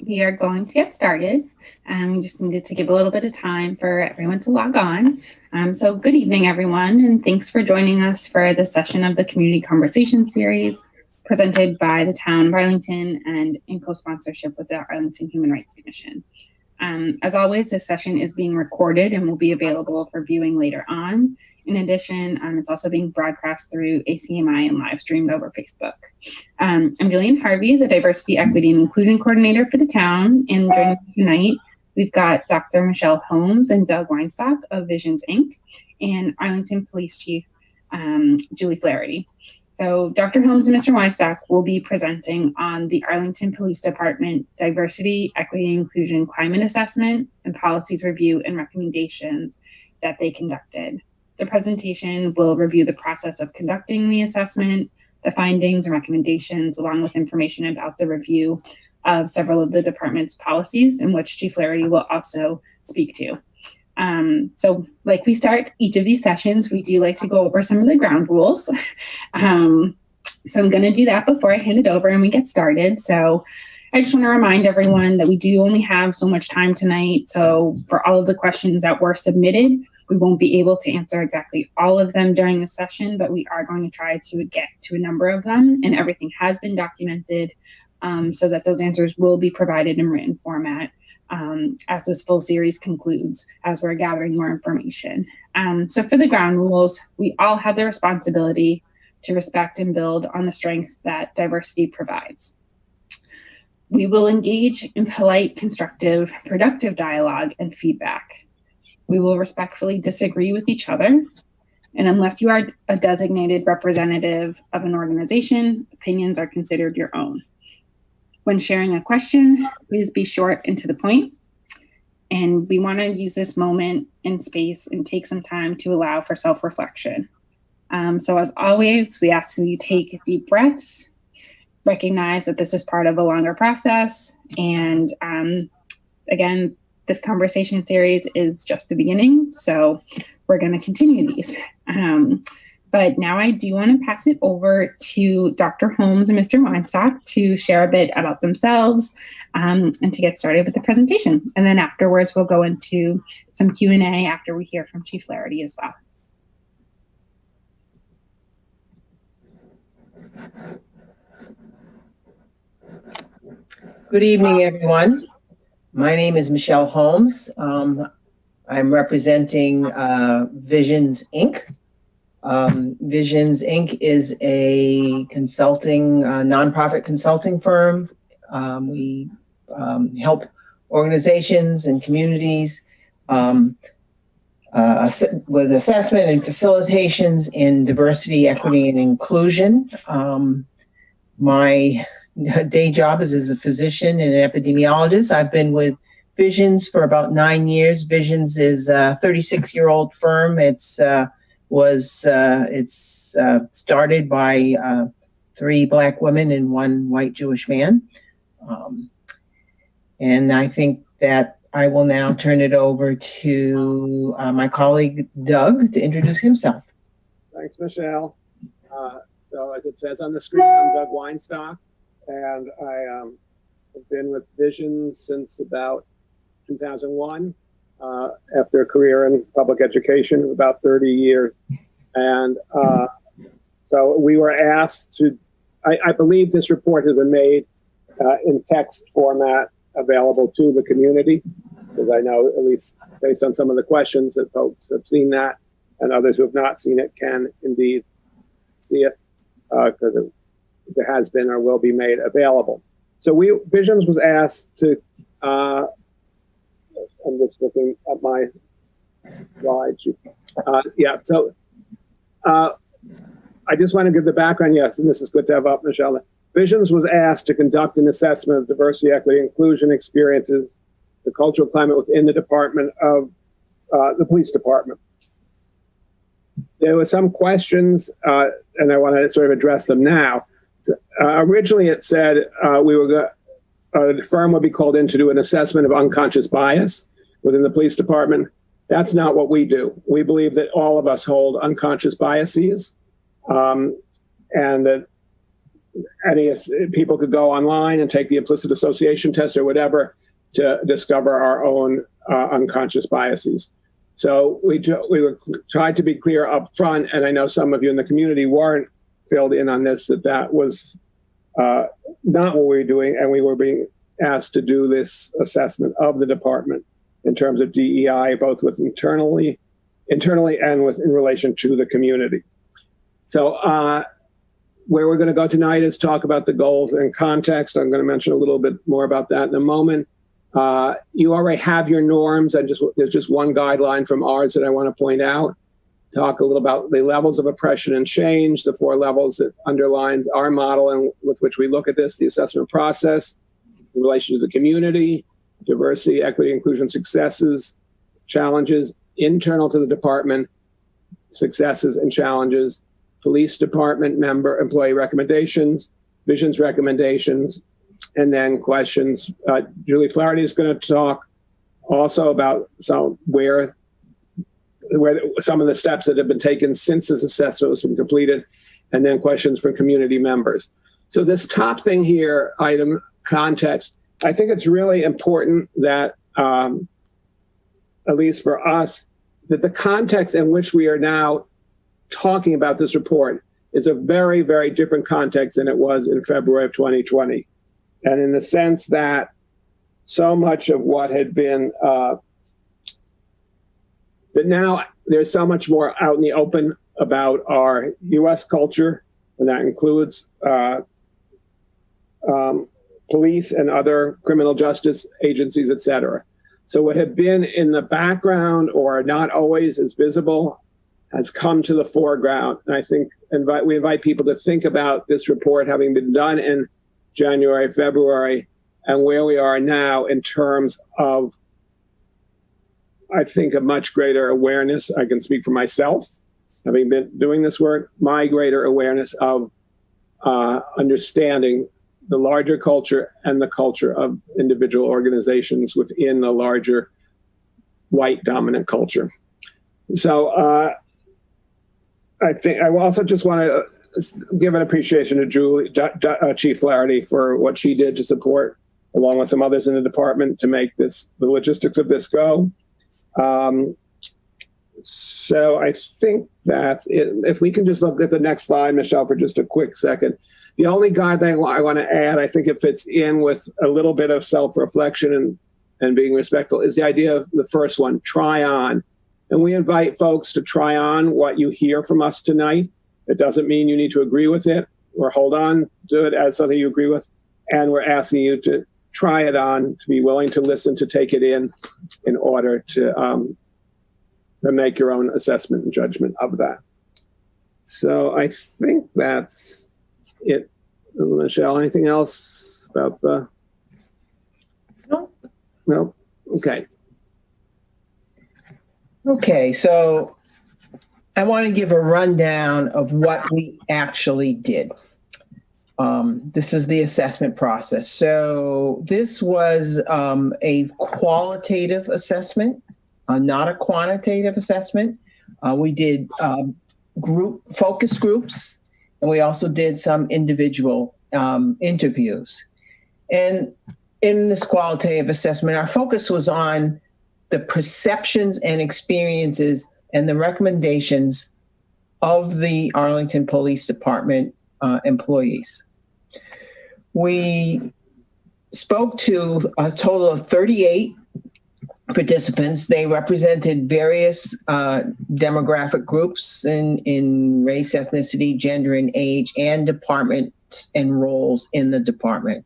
We are going to get started. We just needed to give a little bit of time for everyone to log on. So good evening, everyone, and thanks for joining us for this session of the Community Conversation Series presented by the Town of Arlington and in co-sponsorship with the Arlington Human Rights Commission. As always, this session is being recorded and will be available for viewing later on. In addition, it's also being broadcast through ACMi and live streamed over Facebook. I'm Jillian Harvey, the Diversity, Equity, and Inclusion Coordinator for the town. And joining me tonight, we've got Dr. Michelle Holmes and Doug Weinstock of Visions, Inc., and Arlington Police Chief Julie Flaherty. So Dr. Holmes and Mr. Weinstock will be presenting on the Arlington Police Department Diversity, Equity, and Inclusion Climate Assessment and Policies Review and Recommendations that they conducted. The presentation will review the process of conducting the assessment, the findings and recommendations, along with information about the review of several of the department's policies, in which Chief Flaherty will also speak to. So like we start each of these sessions, we do like to go over some of the ground rules. So I'm going to do that before I hand it over and we get started. So I just want to remind everyone that we do only have so much time tonight. So for all of the questions that were submitted, we won't be able to answer exactly all of them during the session, but we are going to try to get to a number of them, and everything has been documented so that those answers will be provided in written format as this full series concludes, as we're gathering more information. So for the ground rules, we all have the responsibility to respect and build on the strength that diversity provides. We will engage in polite, constructive, productive dialogue and feedback. We will respectfully disagree with each other. And unless you are a designated representative of an organization, opinions are considered your own. When sharing a question, please be short and to the point. And we want to use this moment in space and take some time to allow for self-reflection. So as always, we ask that you take deep breaths, recognize that this is part of a longer process. And again, this conversation series is just the beginning, so we're going to continue these. But now I do want to pass it over to Dr. Holmes and Mr. Weinstock to share a bit about themselves and to get started with the presentation. And then afterwards, we'll go into some Q&A after we hear from Chief Flaherty as well. Good evening, everyone. My name is Michelle Holmes. I'm representing Visions, Inc. Visions, Inc. is a consulting, nonprofit consulting firm. We help organizations and communities with assessment and facilitations in diversity, equity, and inclusion. My day job is as a physician and an epidemiologist. I've been with Visions for about 9 years. Visions is a 36-year-old firm. It's started by 3 Black women and 1 white Jewish man. And I think that I will now turn it over to my colleague, Doug, to introduce himself. Thanks, Michelle. So as it says on the screen, I'm Doug Weinstock. And I have been with Visions since about 2001, after a career in public education of about 30 years. And so we were asked to, I believe this report has been made in text format available to the community, because I know, at least based on some of the questions, that folks have seen that, and others who have not seen it can indeed see it, because it has been or will be made available. So Visions was asked to, I'm just looking at my slide. I just want to give the background, yes, and this is good to have up, Michelle. Visions was asked to conduct an assessment of diversity, equity, inclusion experiences, the cultural climate within the department of the police department. There were some questions, and I want to sort of address them now. Originally, it said the firm would be called in to do an assessment of unconscious bias within the police department. That's not what we do. We believe that all of us hold unconscious biases, and that people could go online and take the implicit association test or whatever to discover our own unconscious biases. So we tried to be clear up front, and I know some of you in the community weren't filled in on this, that was not what we were doing, and we were being asked to do this assessment of the department in terms of DEI, both with internally and in relation to the community. So where we're going to go tonight is talk about the goals and context. I'm going to mention a little bit more about that in a moment. You already have your norms, and there's just one guideline from ours that I want to point out. Talk a little about the levels of oppression and change, the 4 levels that underlines our model and with which we look at this, the assessment process in relation to the community, diversity, equity, inclusion, successes, challenges, internal to the department, successes and challenges, police department member employee recommendations, visions recommendations, and then questions. Julie Flaherty is going to talk also about where some of the steps that have been taken since this assessment has been completed, and then questions from community members. So this top thing here, item context, I think it's really important that, at least for us, that the context in which we are now talking about this report is a very, very different context than it was in February of 2020. And in the sense that so much of what had been, but now there's so much more out in the open about our US culture, and that includes police and other criminal justice agencies, et cetera. So what had been in the background or not always as visible has come to the foreground. And I think we invite people to think about this report having been done in January, February, and where we are now in terms of, I think, a much greater awareness. I can speak for myself, having been doing this work, my greater awareness of understanding the larger culture and the culture of individual organizations within the larger white dominant culture. So I think I also just want to give an appreciation to Julie, Chief Flaherty, for what she did to support, along with some others in the department, to make the logistics of this go. So I think that if we can just look at the next slide, Michelle, for just a quick second. The only guideline I want to add, I think it fits in with a little bit of self-reflection and being respectful, is the idea of the first one, try on. And we invite folks to try on what you hear from us tonight. It doesn't mean you need to agree with it or hold on to it as something you agree with. And we're asking you to try it on, to be willing to listen, to take it in order to make your own assessment and judgment of that. So I think that's it. Michelle, anything else about the? No? Okay. Okay, so I want to give a rundown of what we actually did. This is the assessment process. So this was a qualitative assessment, not a quantitative assessment. We did focus groups, and we also did some individual interviews. And in this qualitative assessment, our focus was on the perceptions and experiences and the recommendations of the Arlington Police Department employees. We spoke to a total of 38 participants. They represented various demographic groups in race, ethnicity, gender, and age, and departments and roles in the department.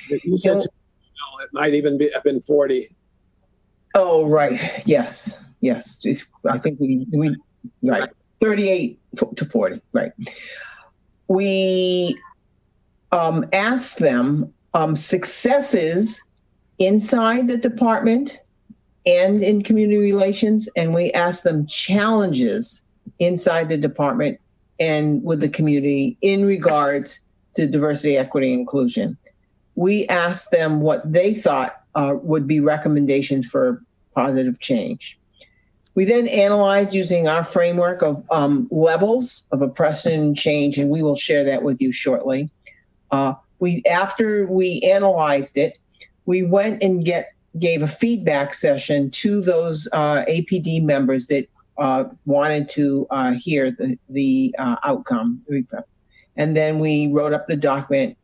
You said it might even have been 40. Oh, right. Yes. I think we right. 38 to 40. Right. We asked them successes inside the department and in community relations, and we asked them challenges inside the department and with the community in regards to diversity, equity, and inclusion. We asked them what they thought would be recommendations for positive change. We then analyzed using our framework of levels of oppression and change, and we will share that with you shortly. After we analyzed it, we went and gave a feedback session to those APD members that wanted to hear the outcome. And then we wrote up the document,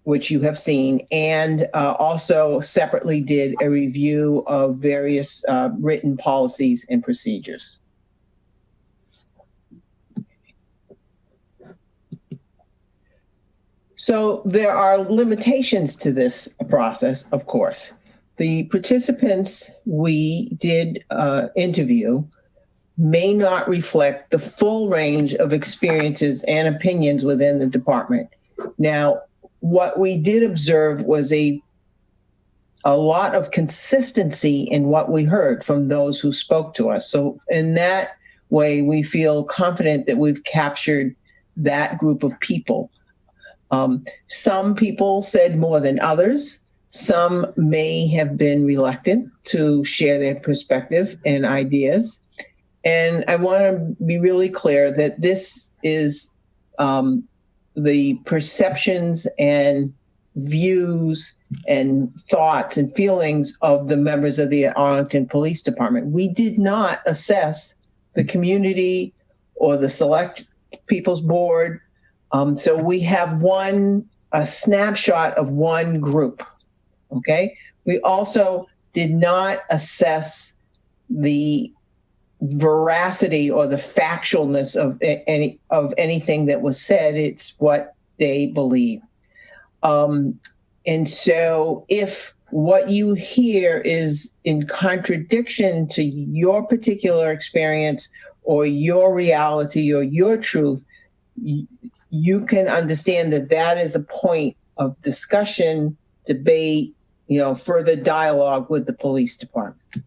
which you have seen, and also separately did a review of various written policies and procedures. So there are limitations to this process, of course. The participants we did interview may not reflect the full range of experiences and opinions within the department. Now, what we did observe was a lot of consistency in what we heard from those who spoke to us. So in that way, we feel confident that we've captured that group of people. Some people said more than others. Some may have been reluctant to share their perspective and ideas. And I want to be really clear that this is the perceptions and views and thoughts and feelings of the members of the Arlington Police Department. We did not assess the community or the Select People's Board. So we have a snapshot of one group, okay? We also did not assess the veracity or the factualness of anything that was said. It's what they believe. And so if what you hear is in contradiction to your particular experience or your reality or your truth, you can understand that that is a point of discussion, debate, further dialogue with the police department.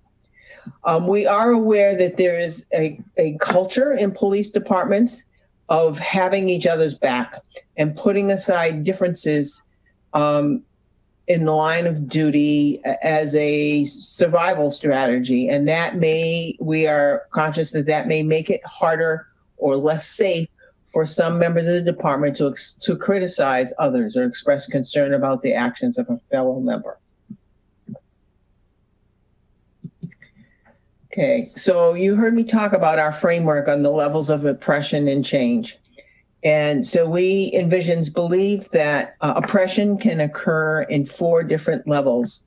We are aware that there is a culture in police departments of having each other's back and putting aside differences in the line of duty as a survival strategy. And we are conscious that may make it harder or less safe for some members of the department to criticize others or express concern about the actions of a fellow member. Okay, so you heard me talk about our framework on the levels of oppression and change. And so we believe that oppression can occur in 4 different levels.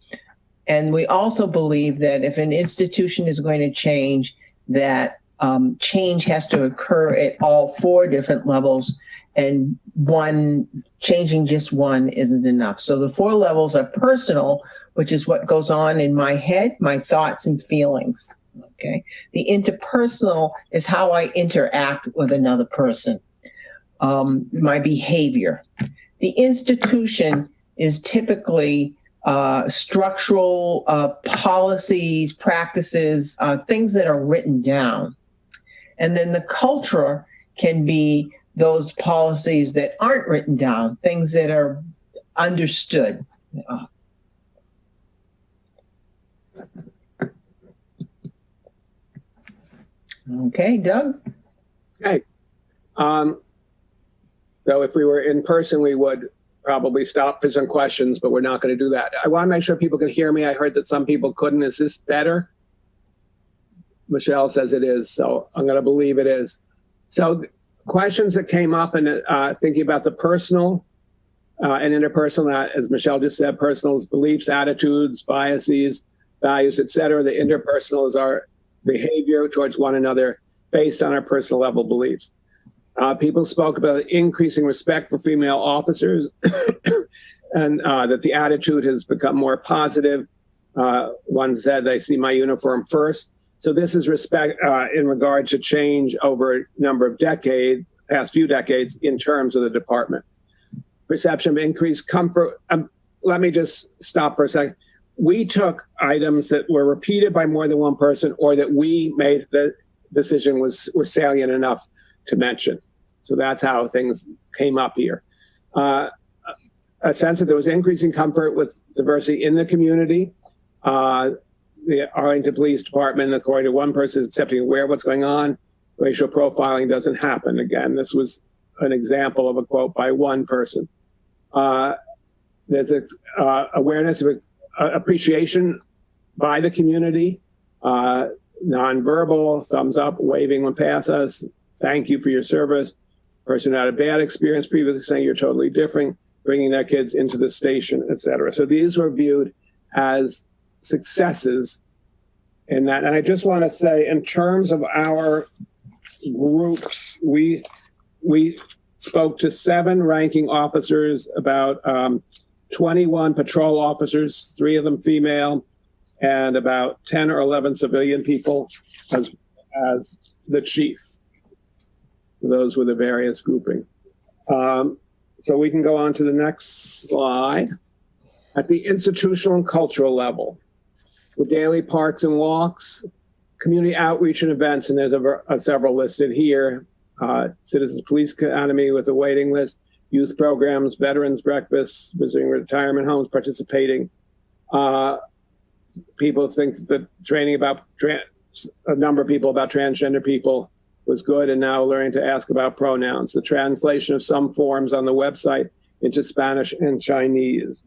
And we also believe that if an institution is going to change, that change has to occur at all 4 different levels, and changing just one isn't enough. So the 4 levels are personal, which is what goes on in my head, my thoughts and feelings. Okay. The interpersonal is how I interact with another person, my behavior. The institution is typically structural policies, practices, things that are written down. And then the culture can be those policies that aren't written down, things that are understood. Okay, Doug? Okay. So if we were in person, we would probably stop for some questions, but we're not going to do that. I want to make sure people can hear me. I heard that some people couldn't. Is this better? Michelle says it is, so I'm going to believe it is. So questions that came up and thinking about the personal and interpersonal, as Michelle just said, personal is beliefs, attitudes, biases, values, etc. The interpersonal is our behavior towards one another based on our personal level beliefs. People spoke about increasing respect for female officers and that the attitude has become more positive. One said, "I see my uniform first." So this is respect in regard to change over a number of decades, past few decades, in terms of the department. Perception of increased comfort. Let me just stop for a second. We took items that were repeated by more than one person or that we made the decision were salient enough to mention. So that's how things came up here. A sense that there was increasing comfort with diversity in the community. The Arlington Police Department, according to one person, is accepting aware of what's going on. Racial profiling doesn't happen. Again, this was an example of a quote by one person. There's awareness of appreciation by the community, nonverbal, thumbs up, waving when pass us, thank you for your service. Person who had a bad experience previously saying you're totally different, bringing their kids into the station, et cetera. So these were viewed as successes in that. And I just want to say, in terms of our groups, we spoke to 7 ranking officers, about 21 patrol officers, 3 of them female, and about 10 or 11 civilian people as the chief. Those were the various grouping. So we can go on to the next slide. At the institutional and cultural level, the daily parks and walks, community outreach and events, and there's several listed here. Citizens Police Academy with a waiting list, youth programs, veterans breakfasts, visiting retirement homes, participating. People think that training about a number of people about transgender people was good, and now learning to ask about pronouns. The translation of some forms on the website into Spanish and Chinese.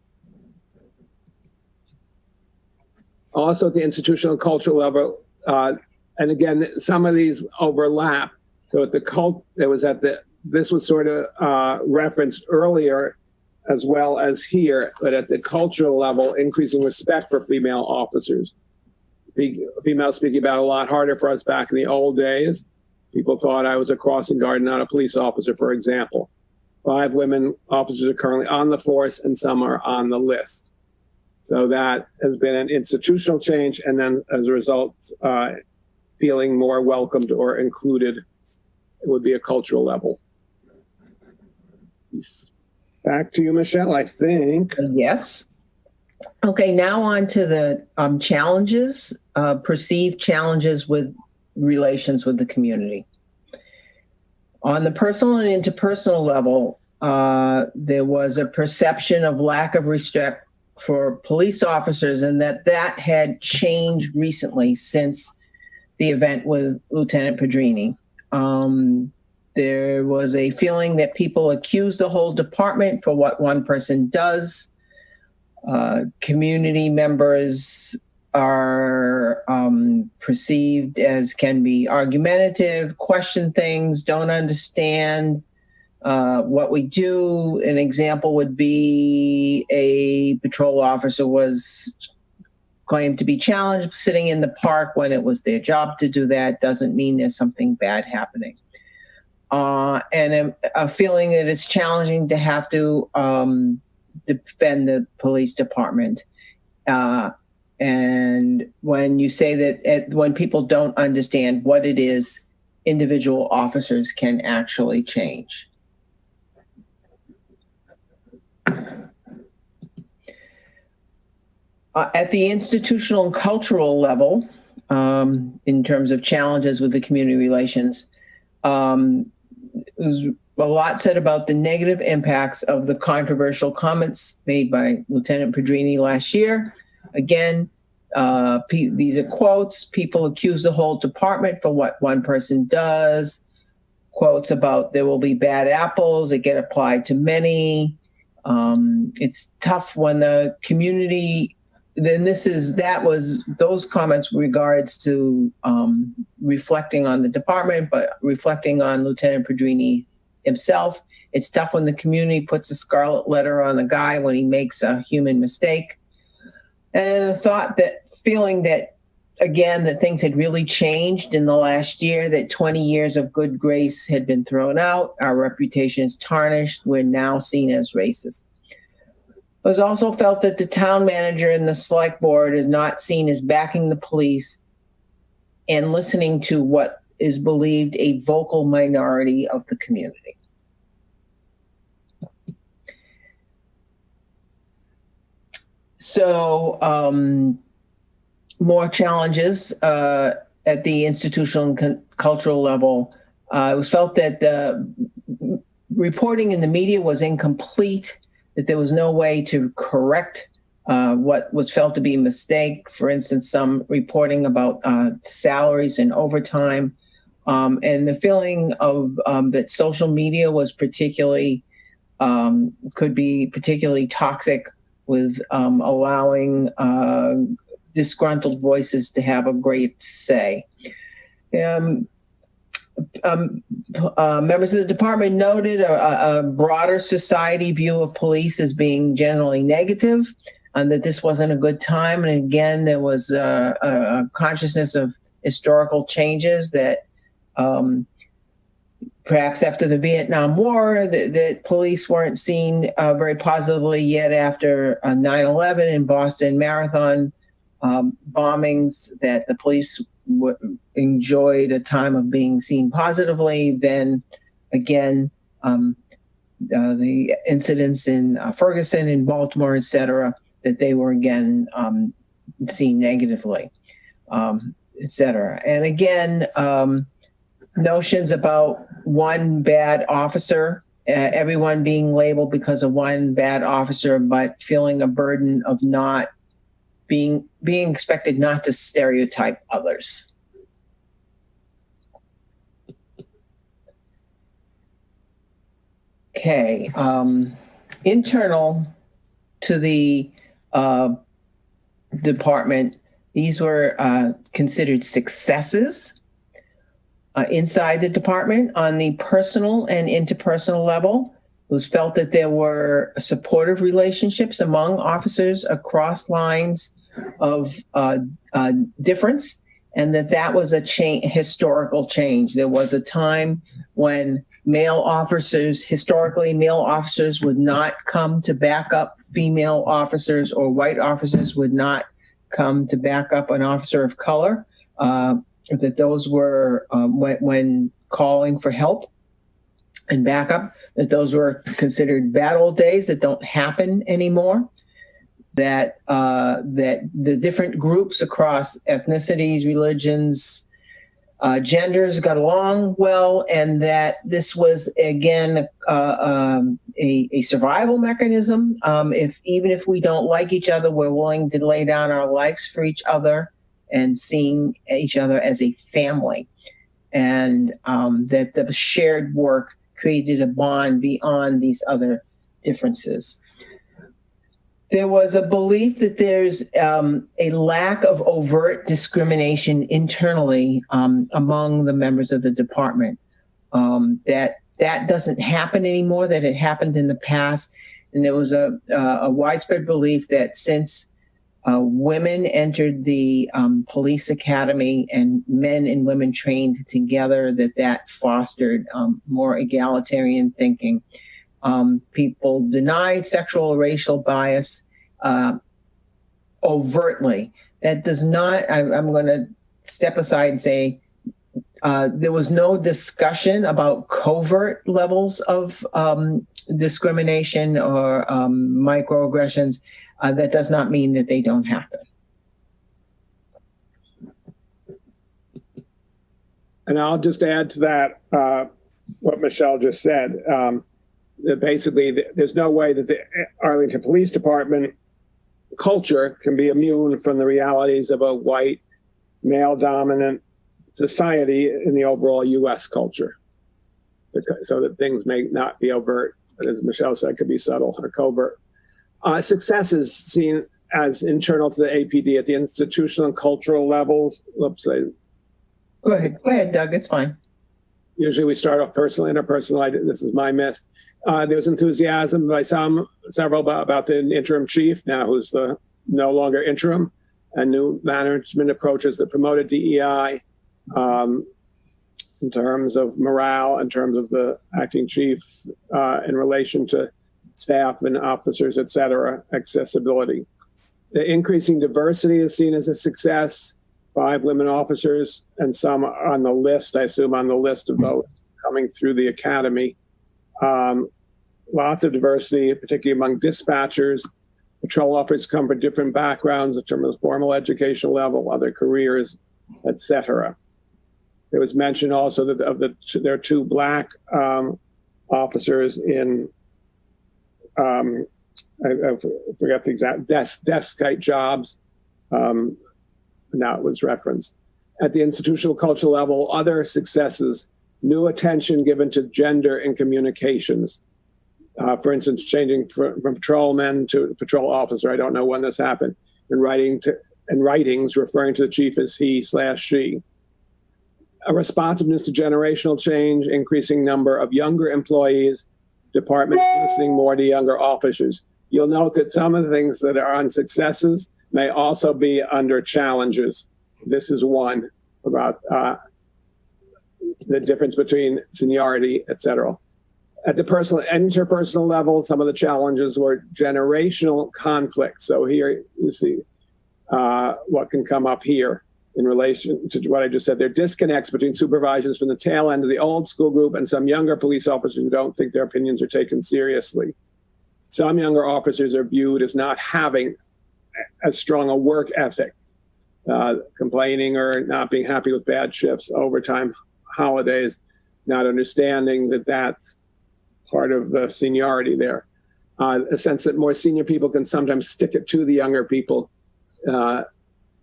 Also at the institutional and cultural level, and again, some of these overlap. So at the this was sort of referenced earlier as well as here, but at the cultural level, increasing respect for female officers. Female speaking about a lot harder for us back in the old days. People thought I was a crossing guard, not a police officer, for example. 5 women officers are currently on the force, and some are on the list. So that has been an institutional change, and then as a result, feeling more welcomed or included. It would be a cultural level. Back to you, Michelle, I think. Yes. Okay, now on to the challenges, perceived challenges with relations with the community. On the personal and interpersonal level, there was a perception of lack of respect for police officers, and that had changed recently since the event with Lieutenant Pedrini. There was a feeling that people accused the whole department for what one person does. Community members are perceived as can be argumentative, question things, don't understand what we do. An example would be a patrol officer was claimed to be challenged sitting in the park when it was their job to do that. Doesn't mean there's something bad happening. And a feeling that it's challenging to have to defend the police department. And when you say that when people don't understand what it is, individual officers can actually change. At the institutional and cultural level, in terms of challenges with the community relations, there's a lot said about the negative impacts of the controversial comments made by Lieutenant Pedrini last year. Again, these are quotes. People accuse the whole department for what one person does. Quotes about there will be bad apples that get applied to many. It's tough when the community. Then those comments regards to reflecting on the department, but reflecting on Lieutenant Pedrini himself. It's tough when the community puts a scarlet letter on the guy when he makes a human mistake. And the feeling that, again, that things had really changed in the last year, that 20 years of good grace had been thrown out. Our reputation is tarnished. We're now seen as racist. It was also felt that the town manager and the select board is not seen as backing the police and listening to what is believed a vocal minority of the community. So more challenges at the institutional and cultural level. It was felt that the reporting in the media was incomplete, that there was no way to correct what was felt to be a mistake. For instance, some reporting about salaries and overtime. And the feeling of that social media was particularly could be particularly toxic with allowing disgruntled voices to have a great say. Members of the department noted a broader society view of police as being generally negative, and that this wasn't a good time. And again, there was a consciousness of historical changes that perhaps after the Vietnam War, that police weren't seen very positively yet after 9/11 and Boston Marathon bombings, that the police enjoyed a time of being seen positively. Then again, the incidents in Ferguson and Baltimore, et cetera, that they were again seen negatively, et cetera. And again, notions about one bad officer, everyone being labeled because of one bad officer, but feeling a burden of not being expected not to stereotype others. Okay, internal to the department, these were considered successes inside the department. On the personal and interpersonal level, it was felt that there were supportive relationships among officers across lines of difference, and that was a historical change. There was a time when historically male officers would not come to back up female officers, or white officers would not come to back up an officer of color, that those were, when calling for help and backup, that those were considered bad old days that don't happen anymore. That the different groups across ethnicities, religions, genders got along well, and that this was again a survival mechanism. Even if we don't like each other, we're willing to lay down our lives for each other, and seeing each other as a family, and that the shared work created a bond beyond these other differences. There was a belief that there's a lack of overt discrimination internally among the members of the department, that doesn't happen anymore, that it happened in the past. And there was a widespread belief that since women entered the police academy and men and women trained together, that fostered more egalitarian thinking. People denied sexual or racial bias overtly. That does not, I'm going to step aside and say there was no discussion about covert levels of discrimination or microaggressions. That does not mean that they don't happen. And I'll just add to that what Michelle just said. That basically, there's no way that the Arlington Police Department culture can be immune from the realities of a white, male-dominant society in the overall U.S. culture. So that things may not be overt, but as Michelle said, could be subtle or covert. Success is seen as internal to the APD at the institutional and cultural levels. Oops, Go ahead, Doug, it's fine. Usually we start off personal, interpersonal. This is my miss. There was enthusiasm by several about the interim chief, now who's no longer interim, and new management approaches that promoted DEI in terms of morale, in terms of the acting chief, in relation to staff and officers, et cetera, accessibility. The increasing diversity is seen as a success. 5 women officers, and some on the list, I assume on the list of those coming through the academy. Lots of diversity, particularly among dispatchers. Patrol officers come from different backgrounds in terms of formal educational level, other careers, et cetera. There was mention also that there are 2 Black officers in, I forget the exact, desk type jobs. Now it was referenced. At the institutional cultural level, other successes, new attention given to gender in communications. For instance, changing from patrolman to patrol officer. I don't know when this happened. In writings referring to the chief as he/she. A responsiveness to generational change, increasing number of younger employees, department listening more to younger officers. You'll note that some of the things that are on successes may also be under challenges. This is one about the difference between seniority, et cetera. At the interpersonal level, some of the challenges were generational conflicts. So here you see what can come up here in relation to what I just said. There are disconnects between supervisors from the tail end of the old school group and some younger police officers who don't think their opinions are taken seriously. Some younger officers are viewed as not having as strong a work ethic, complaining or not being happy with bad shifts, overtime, holidays, not understanding that that's part of the seniority there. A sense that more senior people can sometimes stick it to the younger people.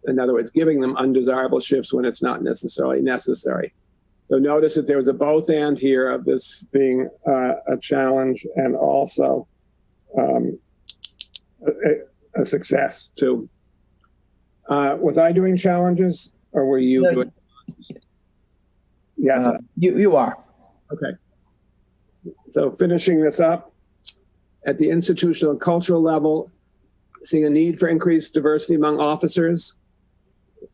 In other words, giving them undesirable shifts when it's not necessarily necessary. So notice that there was a both and here of this being a challenge and also a success too. Was I doing challenges or were you doing challenges? Yes. You are. Okay. So finishing this up, at the institutional and cultural level, seeing a need for increased diversity among officers,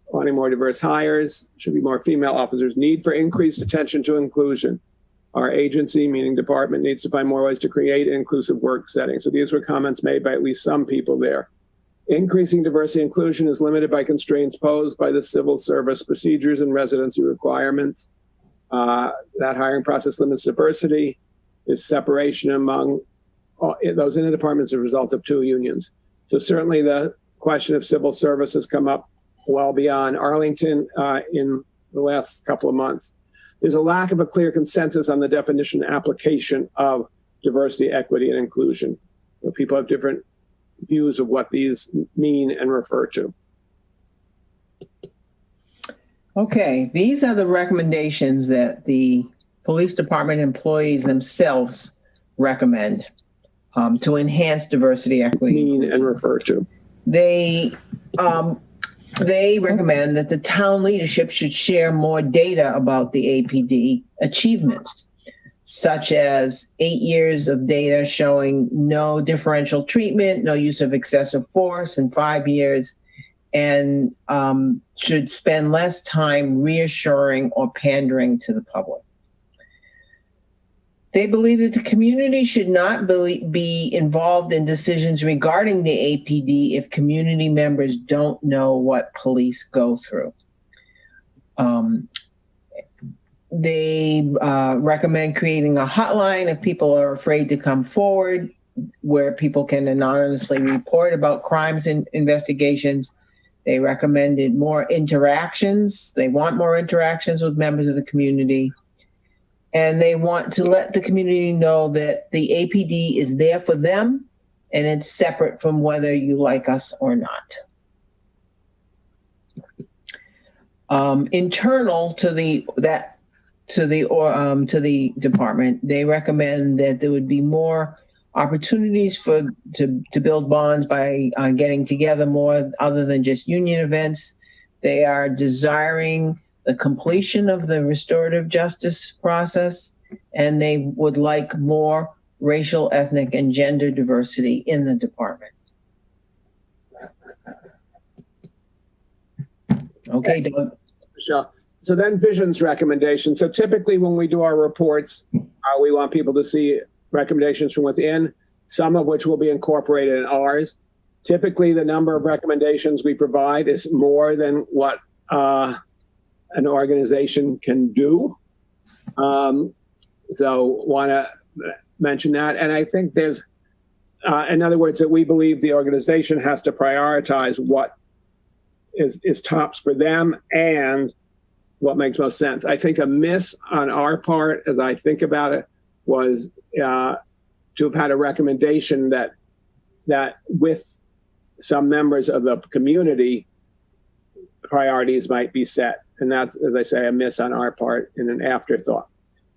wanting more diverse hires, should be more female officers, need for increased attention to inclusion. Our agency, meaning department, needs to find more ways to create an inclusive work setting. So these were comments made by at least some people there. Increasing diversity and inclusion is limited by constraints posed by the civil service procedures and residency requirements. That hiring process limits diversity. There's separation among those in the department as a result of two unions. So certainly the question of civil service has come up well beyond Arlington in the last couple of months. There's a lack of a clear consensus on the definition and application of diversity, equity, and inclusion. People have different views of what these mean and refer to. Okay, these are the recommendations that the police department employees themselves recommend to enhance diversity, equity, mean and refer to. They recommend that the town leadership should share more data about the APD achievements, such as 8 years of data showing no differential treatment, no use of excessive force in 5 years, and should spend less time reassuring or pandering to the public. They believe that the community should not be involved in decisions regarding the APD if community members don't know what police go through. They recommend creating a hotline if people are afraid to come forward, where people can anonymously report about crimes and investigations. They recommended more interactions. They want more interactions with members of the community. And they want to let the community know that the APD is there for them and it's separate from whether you like us or not. Internal to the department, they recommend that there would be more opportunities to build bonds by getting together more other than just union events. They are desiring the completion of the restorative justice process, and they would like more racial, ethnic, and gender diversity in the department. Okay, Doug. Michelle. So then vision's recommendations. So typically when we do our reports, we want people to see recommendations from within, some of which will be incorporated in ours. Typically the number of recommendations we provide is more than what an organization can do. So want to mention that. And I think there's, in other words, that we believe the organization has to prioritize what is tops for them and what makes most sense. I think a miss on our part, as I think about it, was to have had a recommendation that with some members of the community, priorities might be set. And that's, as I say, a miss on our part and an afterthought.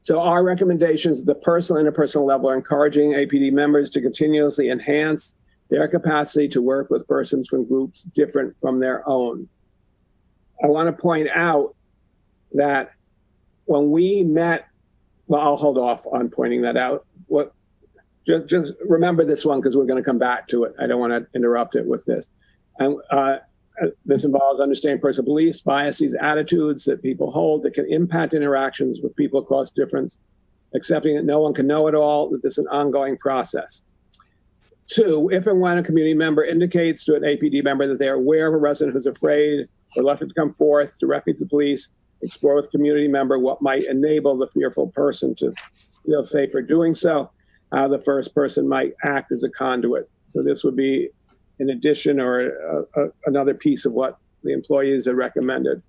So our recommendations at the personal and interpersonal level are encouraging APD members to continuously enhance their capacity to work with persons from groups different from their own. I want to point out that when we met, well, I'll hold off on pointing that out. Just remember this one because we're going to come back to it. I don't want to interrupt it with this. And this involves understanding personal beliefs, biases, attitudes that people hold that can impact interactions with people across difference, accepting that no one can know it all, that this is an ongoing process. 2, if and when a community member indicates to an APD member that they are aware of a resident who's afraid or reluctant to come forth directly to the police, explore with community member what might enable the fearful person to feel safer doing so, how the first person might act as a conduit. So this would be in addition or another piece of what the employees have recommended.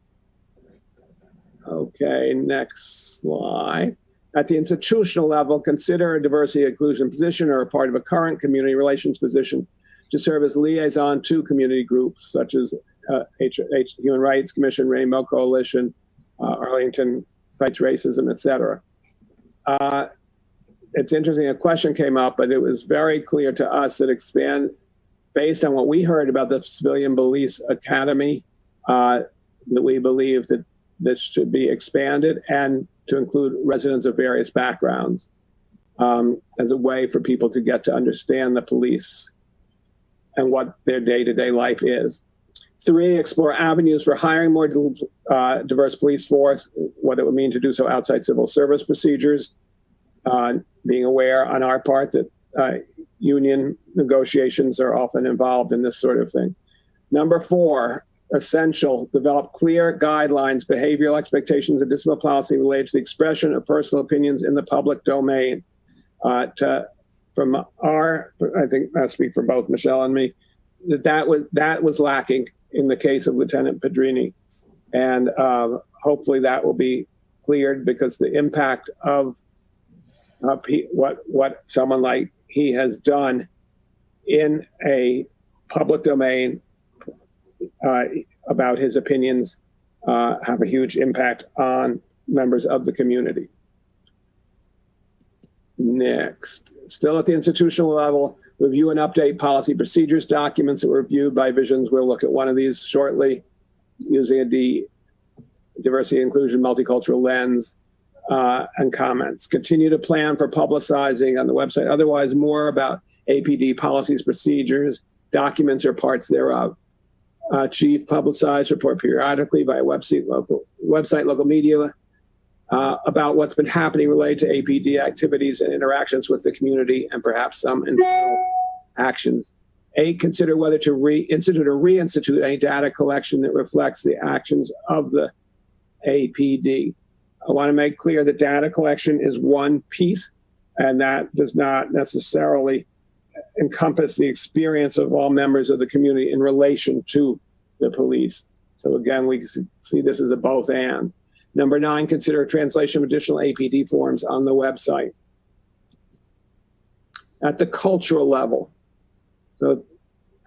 Okay, next slide. At the institutional level, consider a diversity inclusion position or a part of a current community relations position to serve as liaison to community groups such as Human Rights Commission, Rainbow Coalition, Arlington Fights Racism, etc. It's interesting, a question came up, but it was very clear to us that based on what we heard about the Civilian Police Academy, that we believe that this should be expanded and to include residents of various backgrounds as a way for people to get to understand the police and what their day-to-day life is. 3, explore avenues for hiring more diverse police force, what it would mean to do so outside civil service procedures, being aware on our part that union negotiations are often involved in this sort of thing. Number 4, essential, develop clear guidelines, behavioral expectations, and discipline policy related to the expression of personal opinions in the public domain. I think I speak for both Michelle and me, that was lacking in the case of Lieutenant Pedrini. And hopefully that will be cleared because the impact of what someone like he has done in a public domain about his opinions have a huge impact on members of the community. Next, still at the institutional level, review and update policy procedures documents that were reviewed by Visions. We'll look at one of these shortly using a diversity, inclusion, multicultural lens and comments. Continue to plan for publicizing on the website, otherwise more about APD policies, procedures, documents, or parts thereof. Chief publicize, report periodically via website, local media about what's been happening related to APD activities and interactions with the community and perhaps some internal actions. 8, consider whether to reinstitute or reinstitute any data collection that reflects the actions of the APD. I want to make clear that data collection is one piece, and that does not necessarily encompass the experience of all members of the community in relation to the police. So again, we see this as a both and. Number 9, consider a translation of additional APD forms on the website. At the cultural level, so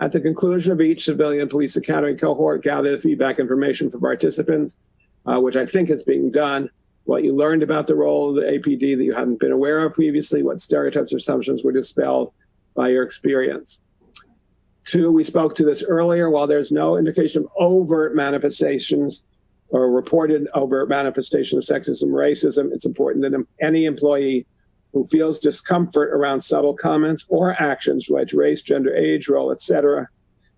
at the conclusion of each Civilian Police Academy cohort, gather the feedback information for participants, which I think is being done. What you learned about the role of the APD that you hadn't been aware of previously, what stereotypes or assumptions were dispelled by your experience. 2, we spoke to this earlier, while there's no indication of overt manifestations or reported overt manifestation of sexism, racism, it's important that any employee who feels discomfort around subtle comments or actions related to race, gender, age, role, etc.,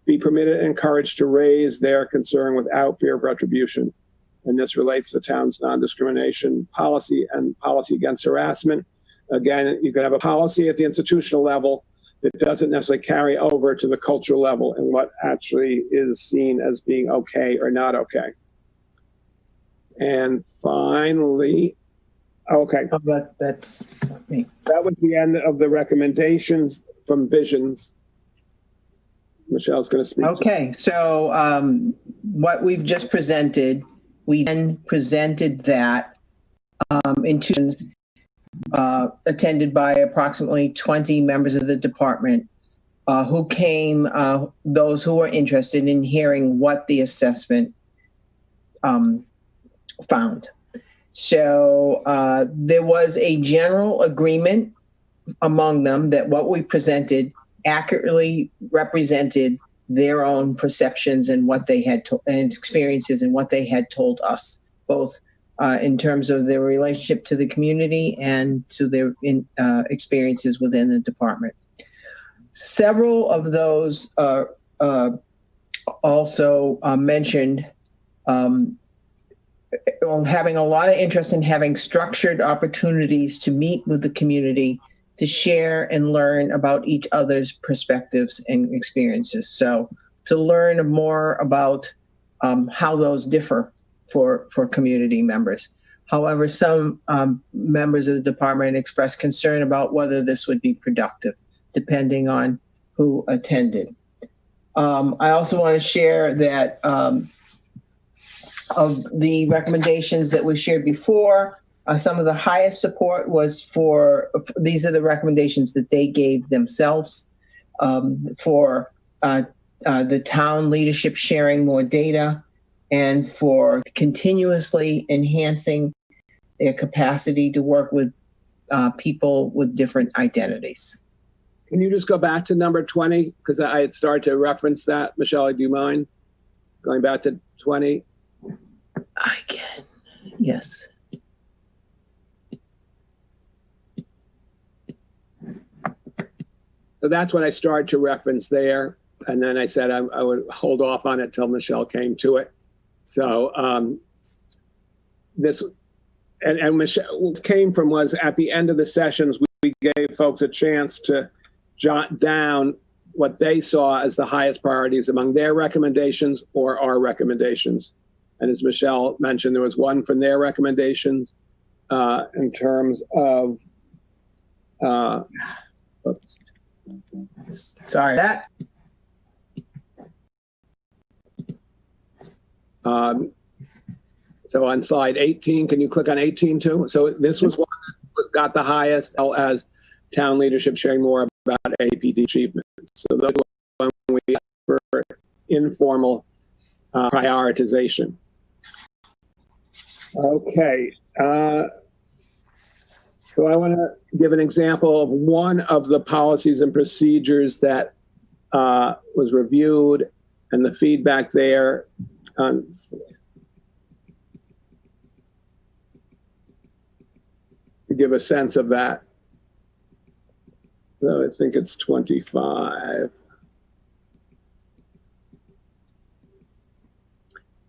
be permitted and encouraged to raise their concern without fear of retribution. And this relates to the town's non-discrimination policy and policy against harassment. Again, you can have a policy at the institutional level that doesn't necessarily carry over to the cultural level and what actually is seen as being okay or not okay. And finally, okay. That's not me. That was the end of the recommendations from Visions. Michelle's going to speak. Okay, so what we've just presented, we then presented that in two attended by approximately 20 members of the department who came, those who were interested in hearing what the assessment found. So there was a general agreement among them that what we presented accurately represented their own perceptions and what they had and experiences and what they had told us, both in terms of their relationship to the community and to their experiences within the department. Several of those also mentioned having a lot of interest in having structured opportunities to meet with the community, to share and learn about each other's perspectives and experiences. So to learn more about how those differ for community members. However, some members of the department expressed concern about whether this would be productive, depending on who attended. I also want to share that of the recommendations that we shared before, some of the highest support was these are the recommendations that they gave themselves for the town leadership sharing more data and for continuously enhancing their capacity to work with people with different identities. Can you just go back to number 20? Because I had started to reference that. Michelle, do you mind going back to 20? I can, yes. So that's what I started to reference there. And then I said I would hold off on it till Michelle came to it. So and Michelle, what came from was at the end of the sessions, we gave folks a chance to jot down what they saw as the highest priorities among their recommendations or our recommendations. And as Michelle mentioned, there was one from their recommendations in terms of, oops. Sorry, that. So on slide 18, can you click on 18 too? So this was one that got the highest, as town leadership sharing more about APD achievements. So those were when we for informal prioritization. Okay. So I want to give an example of one of the policies and procedures that was reviewed and the feedback there. To give a sense of that. So I think it's 25.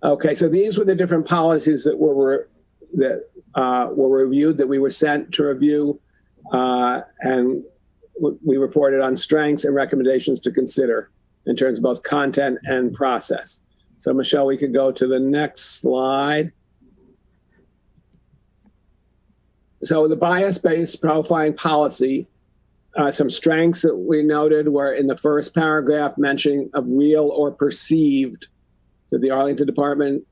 Okay, so these were the different policies that were reviewed, that we were sent to review, and we reported on strengths and recommendations to consider in terms of both content and process. So Michelle, we could go to the next slide. So the bias-based profiling policy, some strengths that we noted were in the first paragraph, mentioning of real or perceived. So the Arlington Department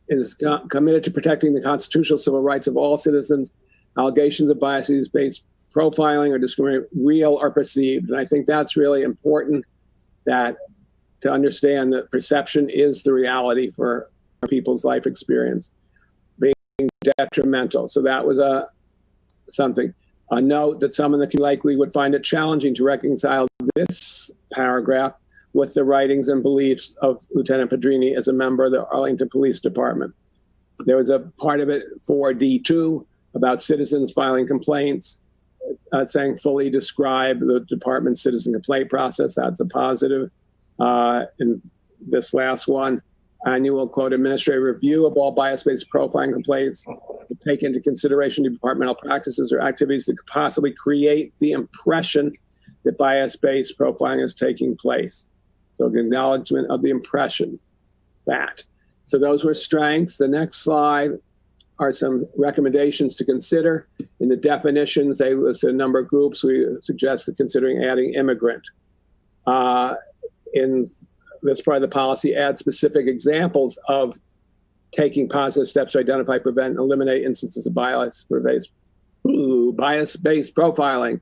is committed to protecting the constitutional civil rights of all citizens. Allegations of bias-based profiling or discrimination, real or perceived. And I think that's really important, that to understand that perception is the reality for people's life experience, being detrimental. So that was something. A note that some of the likely would find it challenging to reconcile this paragraph with the writings and beliefs of Lieutenant Pedrini as a member of the Arlington Police Department. There was a part of it, 4D2, about citizens filing complaints, saying fully describe the department's citizen complaint process. That's a positive. In this last one, annual, quote, administrative review of all bias-based profiling complaints to take into consideration departmental practices or activities that could possibly create the impression that bias-based profiling is taking place. So the acknowledgement of the impression that. So those were strengths. The next slide are some recommendations to consider. In the definitions, they list a number of groups. We suggested considering adding immigrant. In this part of the policy, add specific examples of taking positive steps to identify, prevent, and eliminate instances of bias-based profiling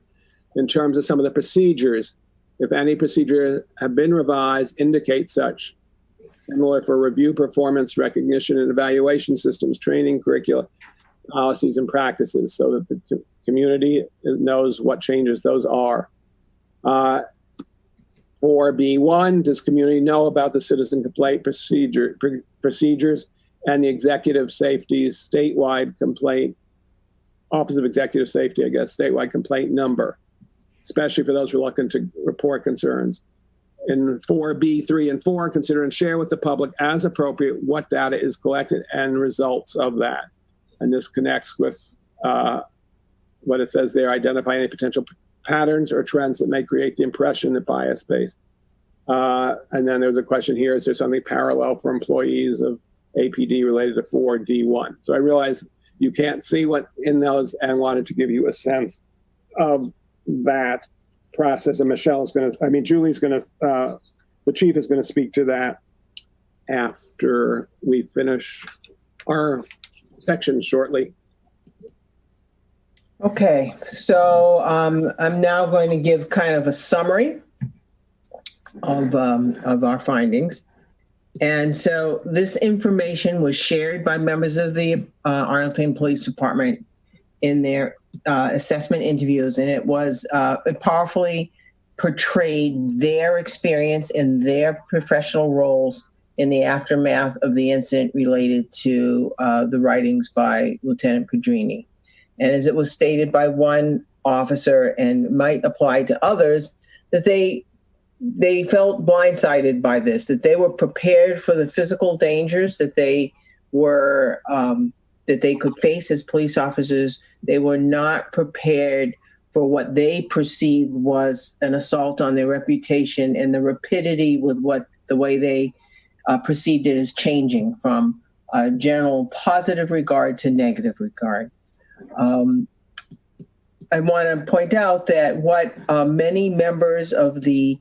in terms of some of the procedures. If any procedure have been revised, indicate such. Similar for review, performance, recognition, and evaluation systems, training, curricula, policies, and practices, so that the community knows what changes those are. 4B1, does community know about the citizen complaint procedures and the executive safety's statewide complaint, Office of Executive Safety, I guess, statewide complaint number, especially for those reluctant to report concerns. In 4B3 and 4, consider and share with the public as appropriate what data is collected and results of that. And this connects with what it says there, identify any potential patterns or trends that may create the impression that bias-based. And then there's a question here, is there something parallel for employees of APD related to 4D1? So I realize you can't see what in those and wanted to give you a sense of that process. And Julie's going to, the chief is going to speak to that after we finish our section shortly. Okay, so I'm now going to give kind of a summary of our findings. And so this information was shared by members of the Arlington Police Department in their assessment interviews, and it powerfully portrayed their experience and their professional roles in the aftermath of the incident related to the writings by Lieutenant Pedrini. And as it was stated by one officer and might apply to others, that they felt blindsided by this, that they were prepared for the physical dangers that they were that they could face as police officers. They were not prepared for what they perceived was an assault on their reputation, and the rapidity with the way they perceived it as changing from general positive regard to negative regard. I want to point out that what many members of the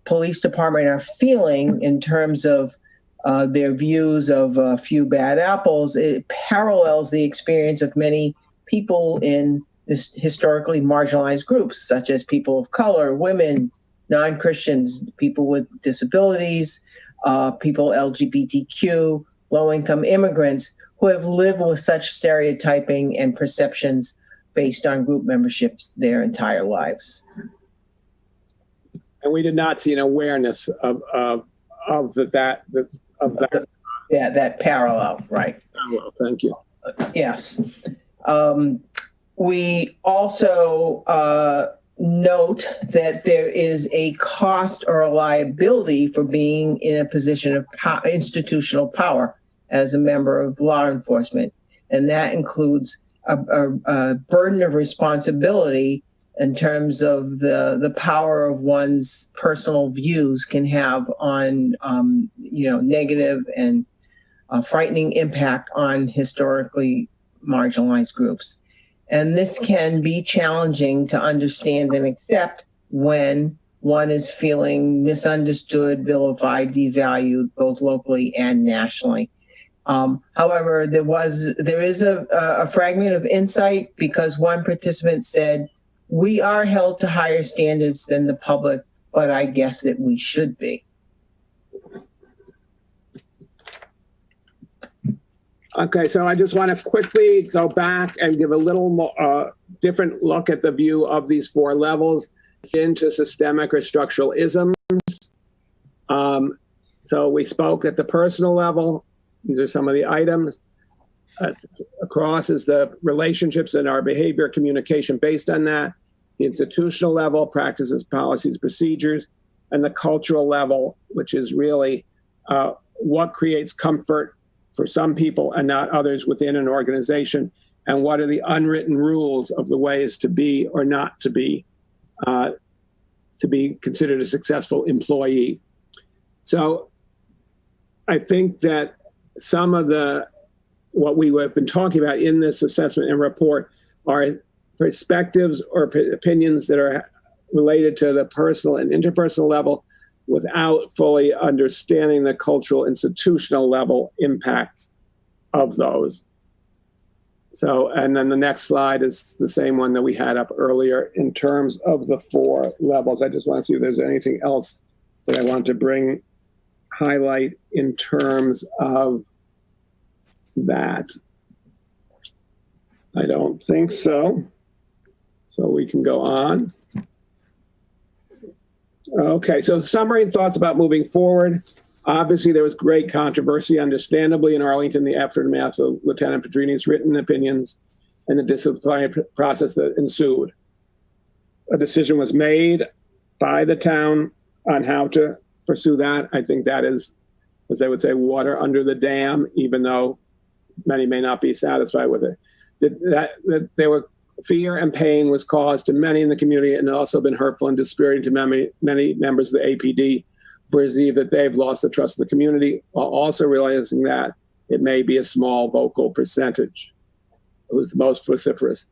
police department are feeling in terms of their views of a few bad apples, it parallels the experience of many people in historically marginalized groups, such as people of color, women, non-Christians, people with disabilities, people LGBTQ, low-income immigrants, who have lived with such stereotyping and perceptions based on group memberships their entire lives. And we did not see an awareness of that. Yeah, that parallel, right? Parallel, thank you. Yes. We also note that there is a cost or a liability for being in a position of institutional power as a member of law enforcement. And that includes a burden of responsibility in terms of the power of one's personal views can have on, negative and frightening impact on historically marginalized groups. And this can be challenging to understand and accept when one is feeling misunderstood, vilified, devalued, both locally and nationally. However, there is a fragment of insight, because one participant said, "We are held to higher standards than the public, but I guess that we should be." Okay, so I just want to quickly go back and give a little more different look at the view of these four levels into systemic or structural isms. So we spoke at the personal level. These are some of the items. Across is the relationships and our behavior, communication based on that. The institutional level, practices, policies, procedures, and the cultural level, which is really what creates comfort for some people and not others within an organization, and what are the unwritten rules of the ways to be or not to be considered a successful employee. So I think that some of what we have been talking about in this assessment and report are perspectives or opinions that are related to the personal and interpersonal level without fully understanding the cultural institutional level impacts of those. So, and then the next slide is the same one that we had up earlier in terms of the four levels. I just want to see if there's anything else that I want to bring highlight in terms of that? I don't think so. So we can go on. Okay, so summary and thoughts about moving forward. Obviously, there was great controversy, understandably, in Arlington, the aftermath of Lieutenant Pedrini's written opinions and the disciplinary process that ensued. A decision was made by the town on how to pursue that. I think that is, as they would say, water under the dam, even though many may not be satisfied with it. That there were fear and pain was caused to many in the community and also been hurtful and dispiriting to many members of the APD, perceive that they've lost the trust of the community, while also realizing that it may be a small vocal percentage who's the most vociferous.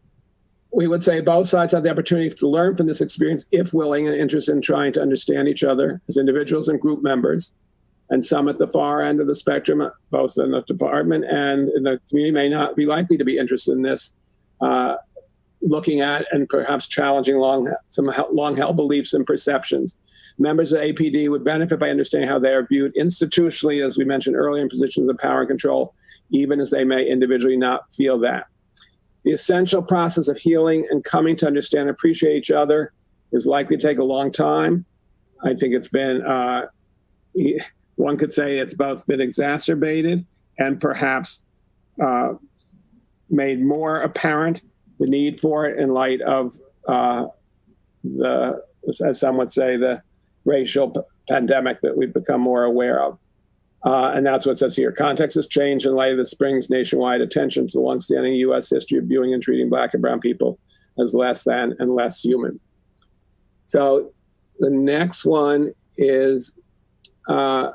We would say both sides have the opportunity to learn from this experience if willing and interested in trying to understand each other as individuals and group members. And some at the far end of the spectrum, both in the department and in the community, may not be likely to be interested in this, looking at and perhaps challenging some long-held beliefs and perceptions. Members of APD would benefit by understanding how they are viewed institutionally, as we mentioned earlier, in positions of power and control, even as they may individually not feel that. The essential process of healing and coming to understand and appreciate each other is likely to take a long time. I think it's been, one could say it's both been exacerbated and perhaps made more apparent the need for it in light of as some would say, the racial pandemic that we've become more aware of. And that's what it says here. Context has changed in light of the spring's nationwide attention to the longstanding U.S. history of viewing and treating Black and brown people as less than and less human. So the next one is, I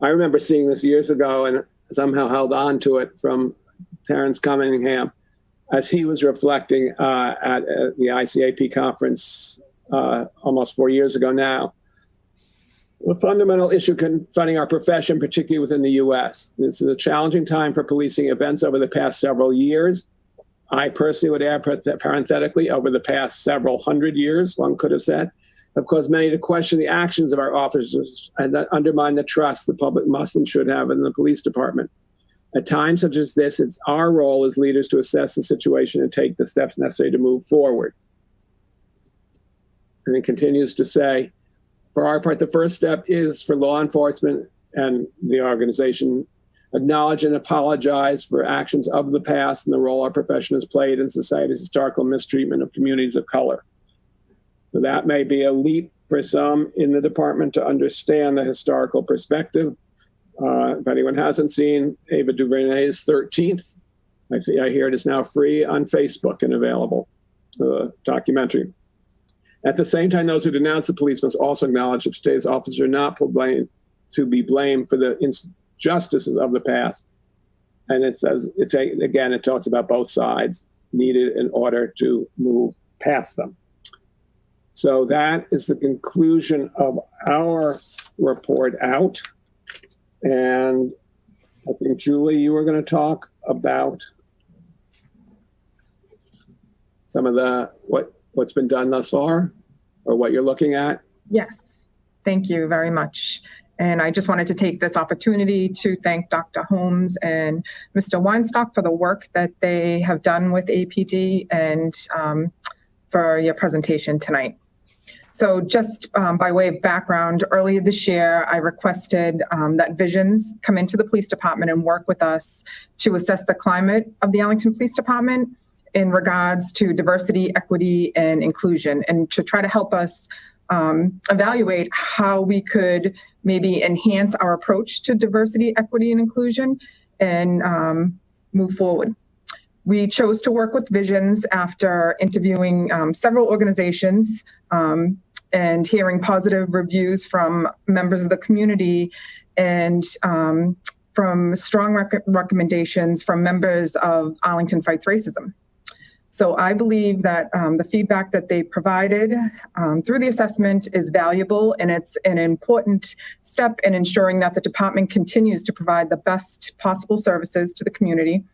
remember seeing this years ago and somehow held on to it from Terrence Cunningham as he was reflecting at the ICAP conference almost 4 years ago now. The fundamental issue confronting our profession, particularly within the U.S. This is a challenging time for policing events over the past several years. I personally would add parenthetically over the past several hundred years, one could have said, have caused many to question the actions of our officers and that undermine the trust the public must and should have in the police department. At times such as this, it's our role as leaders to assess the situation and take the steps necessary to move forward. And it continues to say, for our part, the first step is for law enforcement and the organization acknowledge and apologize for actions of the past and the role our profession has played in society's historical mistreatment of communities of color. So that may be a leap for some in the department to understand the historical perspective. If anyone hasn't seen Ava DuVernay's 13th, I hear it is now free on Facebook and available, documentary. At the same time, those who denounce the police must also acknowledge that today's officers are not to be blamed for the injustices of the past. And it says, again, it talks about both sides needed in order to move past them. So that is the conclusion of our report out. And I think, Julie, you were going to talk about some of the what's been done thus far, or what you're looking at? Yes, thank you very much. And I just wanted to take this opportunity to thank Dr. Holmes and Mr. Weinstock for the work that they have done with APD and for your presentation tonight. So just by way of background, earlier this year, I requested that Visions come into the police department and work with us to assess the climate of the Arlington Police Department in regards to diversity, equity, and inclusion, and to try to help us evaluate how we could maybe enhance our approach to diversity, equity, and inclusion and move forward. We chose to work with Visions after interviewing several organizations and hearing positive reviews from members of the community and from strong recommendations from members of Arlington Fights Racism. So I believe that the feedback that they provided through the assessment is valuable, and it's an important step in ensuring that the department continues to provide the best possible services to the community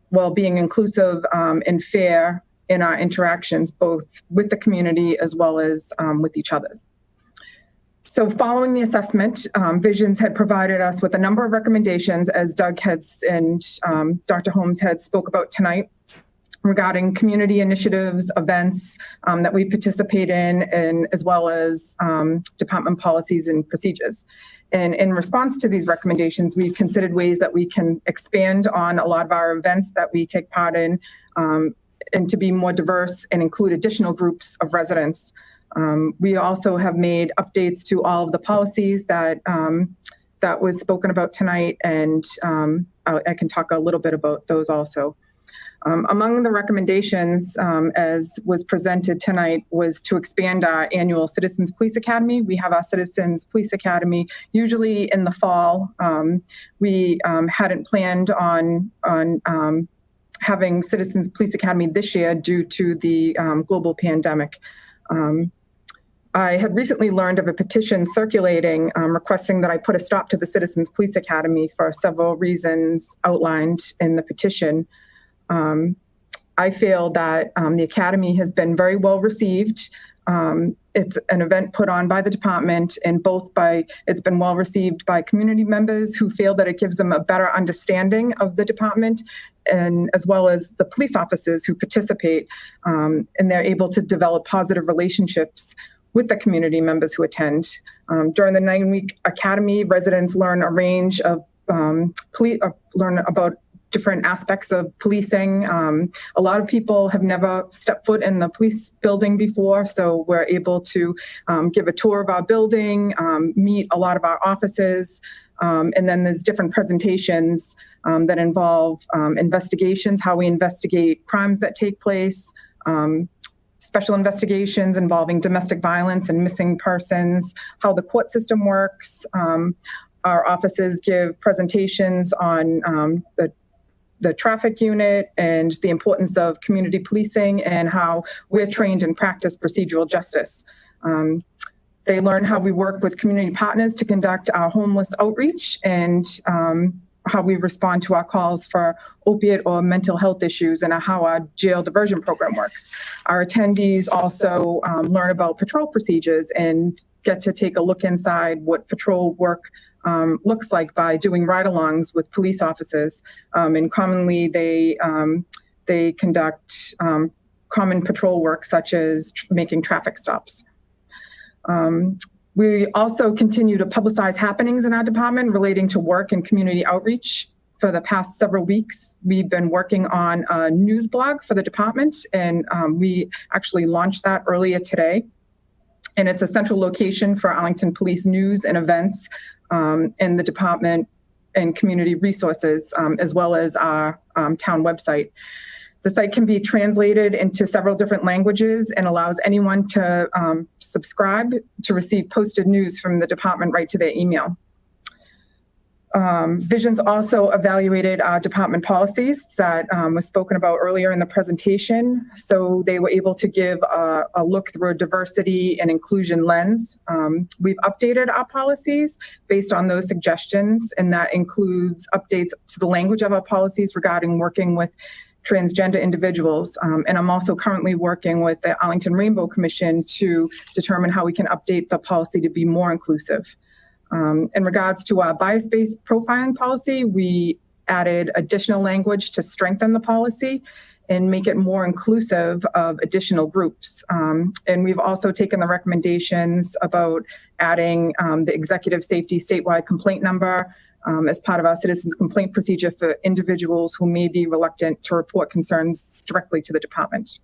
while being inclusive and fair in our interactions, both with the community as well as with each other. So following the assessment, Visions had provided us with a number of recommendations, as Doug and Dr. Holmes had spoke about tonight, regarding community initiatives, events that we participate in, and as well as department policies and procedures. And in response to these recommendations, we've considered ways that we can expand on a lot of our events that we take part in, and to be more diverse and include additional groups of residents. We also have made updates to all of the policies that that was spoken about tonight, and I can talk a little bit about those also. Among the recommendations, as was presented tonight, was to expand our annual Citizens Police Academy. We have our Citizens Police Academy usually in the fall. We hadn't planned on having Citizens Police Academy this year due to the global pandemic. I had recently learned of a petition circulating requesting that I put a stop to the Citizens Police Academy for several reasons outlined in the petition. I feel that the Academy has been very well received. It's an event put on by the department, and it's been well received by community members who feel that it gives them a better understanding of the department, and as well as the police officers who participate, and they're able to develop positive relationships with the community members who attend. During the 9-week Academy, residents learn a range of learn about different aspects of policing. A lot of people have never stepped foot in the police building before, so we're able to give a tour of our building, meet a lot of our offices, and then there's different presentations that involve investigations, how we investigate crimes that take place, special investigations involving domestic violence and missing persons, how the court system works. Our offices give presentations on the traffic unit and the importance of community policing and how we're trained and practice procedural justice. They learn how we work with community partners to conduct our homeless outreach, and how we respond to our calls for opiate or mental health issues, and how our jail diversion program works. Our attendees also learn about patrol procedures and get to take a look inside what patrol work looks like by doing ride-alongs with police officers. And commonly they conduct common patrol work, such as making traffic stops. We also continue to publicize happenings in our department relating to work and community outreach. For the past several weeks, we've been working on a news blog for the department, and we actually launched that earlier today. And it's a central location for Arlington Police news and events in the department and community resources, as well as our town website. The site can be translated into several different languages and allows anyone to subscribe to receive posted news from the department right to their email. Visions also evaluated our department policies that was spoken about earlier in the presentation. So they were able to give a look through a diversity and inclusion lens. We've updated our policies based on those suggestions, and that includes updates to the language of our policies regarding working with transgender individuals. And I'm also currently working with the Arlington Rainbow Commission to determine how we can update the policy to be more inclusive. In regards to our bias-based profiling policy, we added additional language to strengthen the policy and make it more inclusive of additional groups. And we've also taken the recommendations about adding the executive safety statewide complaint number as part of our citizens complaint procedure for individuals who may be reluctant to report concerns directly to the department.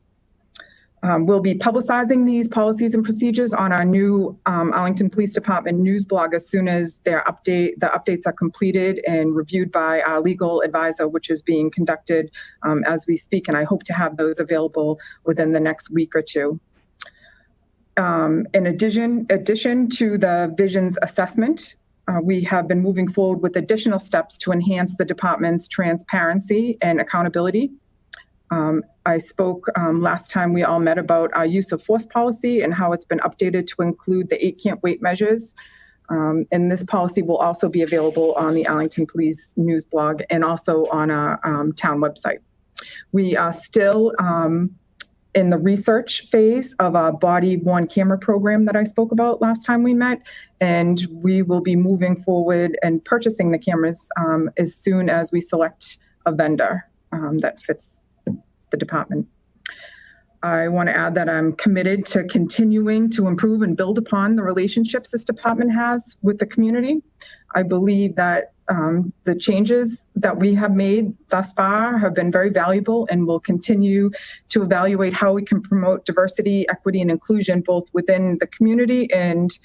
We'll be publicizing these policies and procedures on our new Arlington Police Department news blog as soon as the updates are completed and reviewed by our legal advisor, which is being conducted as we speak. And I hope to have those available within the next week or two. In addition to the Visions assessment, we have been moving forward with additional steps to enhance the department's transparency and accountability. I spoke last time we all met about our use of force policy and how it's been updated to include the 8 can't wait measures. And this policy will also be available on the Arlington Police news blog and also on our town website. We are still in the research phase of a body-worn camera program that I spoke about last time we met, and we will be moving forward and purchasing the cameras as soon as we select a vendor that fits the department. I want to add that I'm committed to continuing to improve and build upon the relationships this department has with the community. I believe that the changes that we have made thus far have been very valuable, and will continue to evaluate how we can promote diversity, equity, and inclusion both within the community and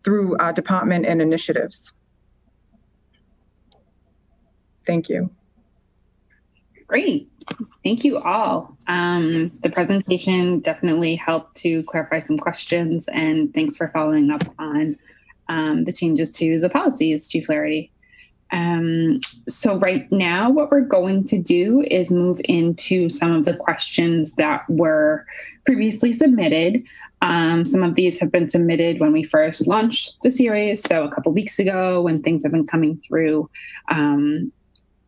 through our department and initiatives. Thank you. Great. Thank you all. The presentation definitely helped to clarify some questions, and thanks for following up on the changes to the policies, Chief Flaherty. So right now, what we're going to do is move into some of the questions that were previously submitted. Some of these have been submitted when we first launched the series, so a couple weeks ago, when things have been coming through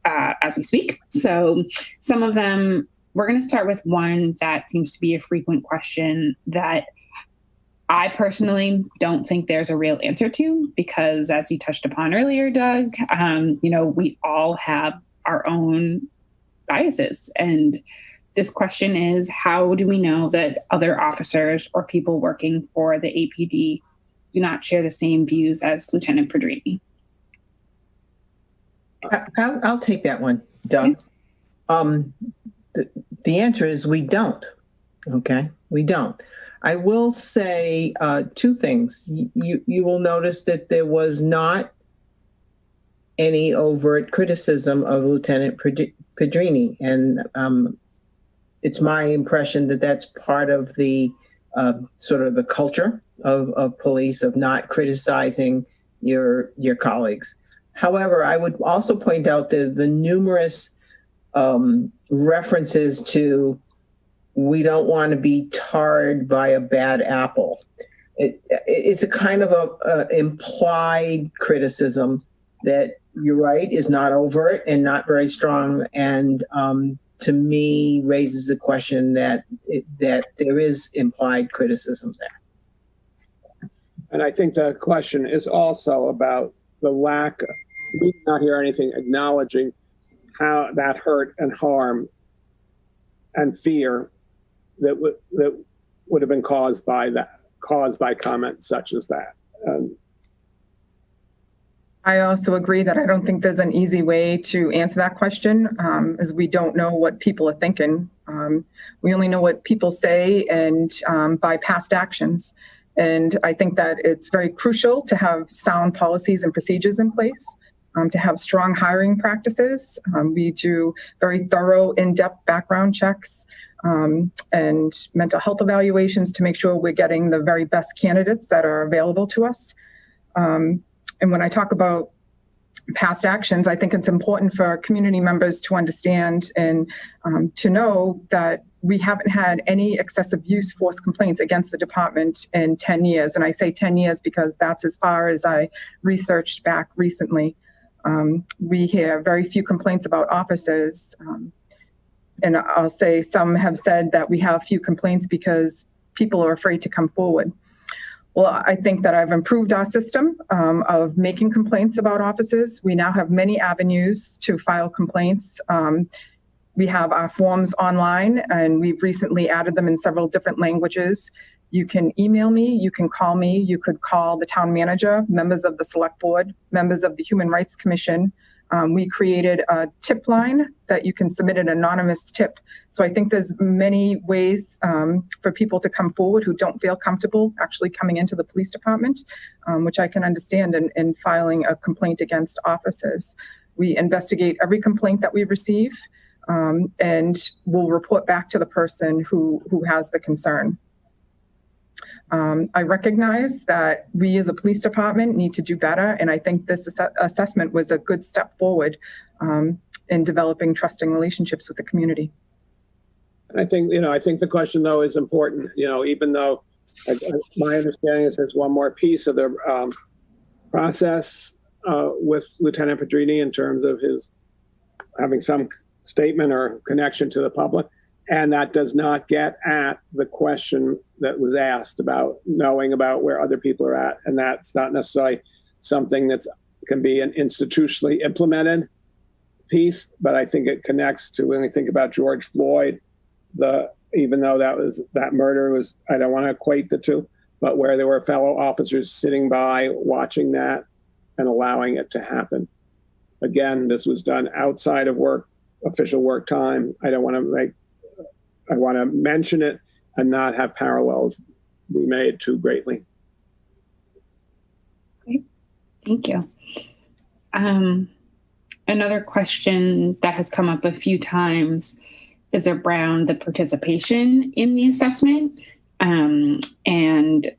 as we speak. So some of them, we're going to start with one that seems to be a frequent question that I personally don't think there's a real answer to, because as you touched upon earlier, Doug, we all have our own biases. And this question is, how do we know that other officers or people working for the APD do not share the same views as Lieutenant Pedrini? I'll take that one, Doug. Okay. The answer is we don't. Okay, we don't. I will say two things. You will notice that there was not any overt criticism of Lieutenant Pedrini, and it's my impression that that's part of the sort of the culture of police, of not criticizing your colleagues. However, I would also point out the numerous references to we don't want to be tarred by a bad apple. It's a kind of a implied criticism that, you're right, is not overt and not very strong, and to me raises the question that there is implied criticism there. And I think the question is also about the lack of, we did not hear anything acknowledging how that hurt and harm and fear that would have been caused by comments such as that. I also agree that I don't think there's an easy way to answer that question, as we don't know what people are thinking. We only know what people say and by past actions. And I think that it's very crucial to have sound policies and procedures in place, to have strong hiring practices. We do very thorough, in-depth background checks and mental health evaluations to make sure we're getting the very best candidates that are available to us. And when I talk about past actions, I think it's important for community members to understand and to know that we haven't had any excessive use force complaints against the department in 10 years. And I say 10 years because that's as far as I researched back recently. We hear very few complaints about officers. And I'll say some have said that we have few complaints because people are afraid to come forward. Well, I think that I've improved our system of making complaints about officers. We now have many avenues to file complaints. We have our forms online, and we've recently added them in several different languages. You can email me, you can call me, you could call the town manager, members of the select board, members of the Human Rights Commission. We created a tip line that you can submit an anonymous tip. So I think there's many ways for people to come forward who don't feel comfortable actually coming into the police department, which I can understand in filing a complaint against officers. We investigate every complaint that we receive, and we'll report back to the person who has the concern. I recognize that we as a police department need to do better, and I think this assessment was a good step forward in developing trusting relationships with the community. And I think the question though is important. Even though my understanding is there's one more piece of the process with Lieutenant Pedrini in terms of his having some statement or connection to the public, And that does not get at the question that was asked about knowing about where other people are at. And that's not necessarily something that can be an institutionally implemented piece, but I think it connects to when we think about George Floyd, even though that murder was, I don't want to equate the two, but where there were fellow officers sitting by watching that and allowing it to happen. Again, this was done outside of official work time. I want to mention it and not have parallels be made too greatly. Great, thank you. Another question that has come up a few times is around the participation in the assessment, and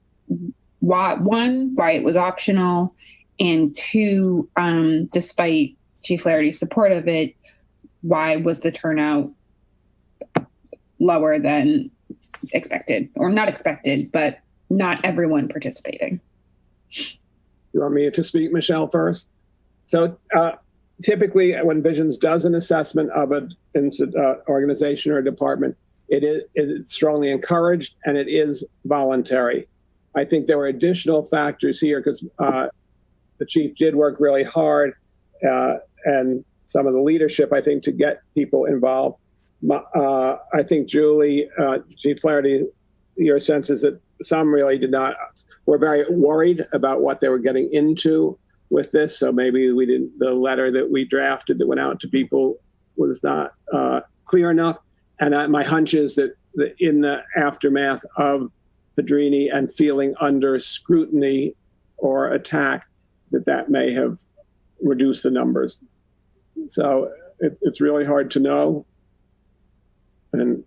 why it was optional, and two, despite Chief Flaherty's support of it, why was the turnout lower than expected, or not expected, but not everyone participating? You want me to speak, Michelle, first? So typically when Visions does an assessment of an organization or department, it is strongly encouraged and it is voluntary. I think there were additional factors here because the chief did work really hard and some of the leadership, I think, to get people involved. I think, Julie, Chief Flaherty, your sense is that some really were very worried about what they were getting into with this. So maybe the letter that we drafted that went out to people was not clear enough. And my hunch is that in the aftermath of Pedrini and feeling under scrutiny or attack, that may have reduced the numbers. So it's really hard to know. And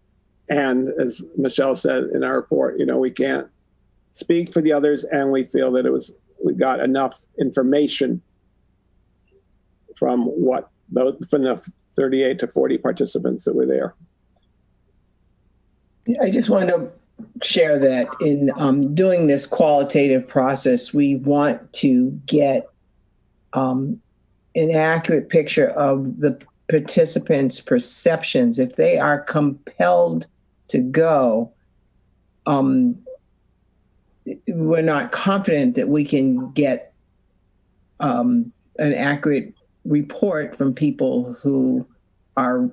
as Michelle said in our report, we can't speak for the others, and we feel that we got enough information from the 38 to 40 participants that were there. I just wanted to share that in doing this qualitative process, we want to get an accurate picture of the participants' perceptions. If they are compelled to go, we're not confident that we can get an accurate report from people who are,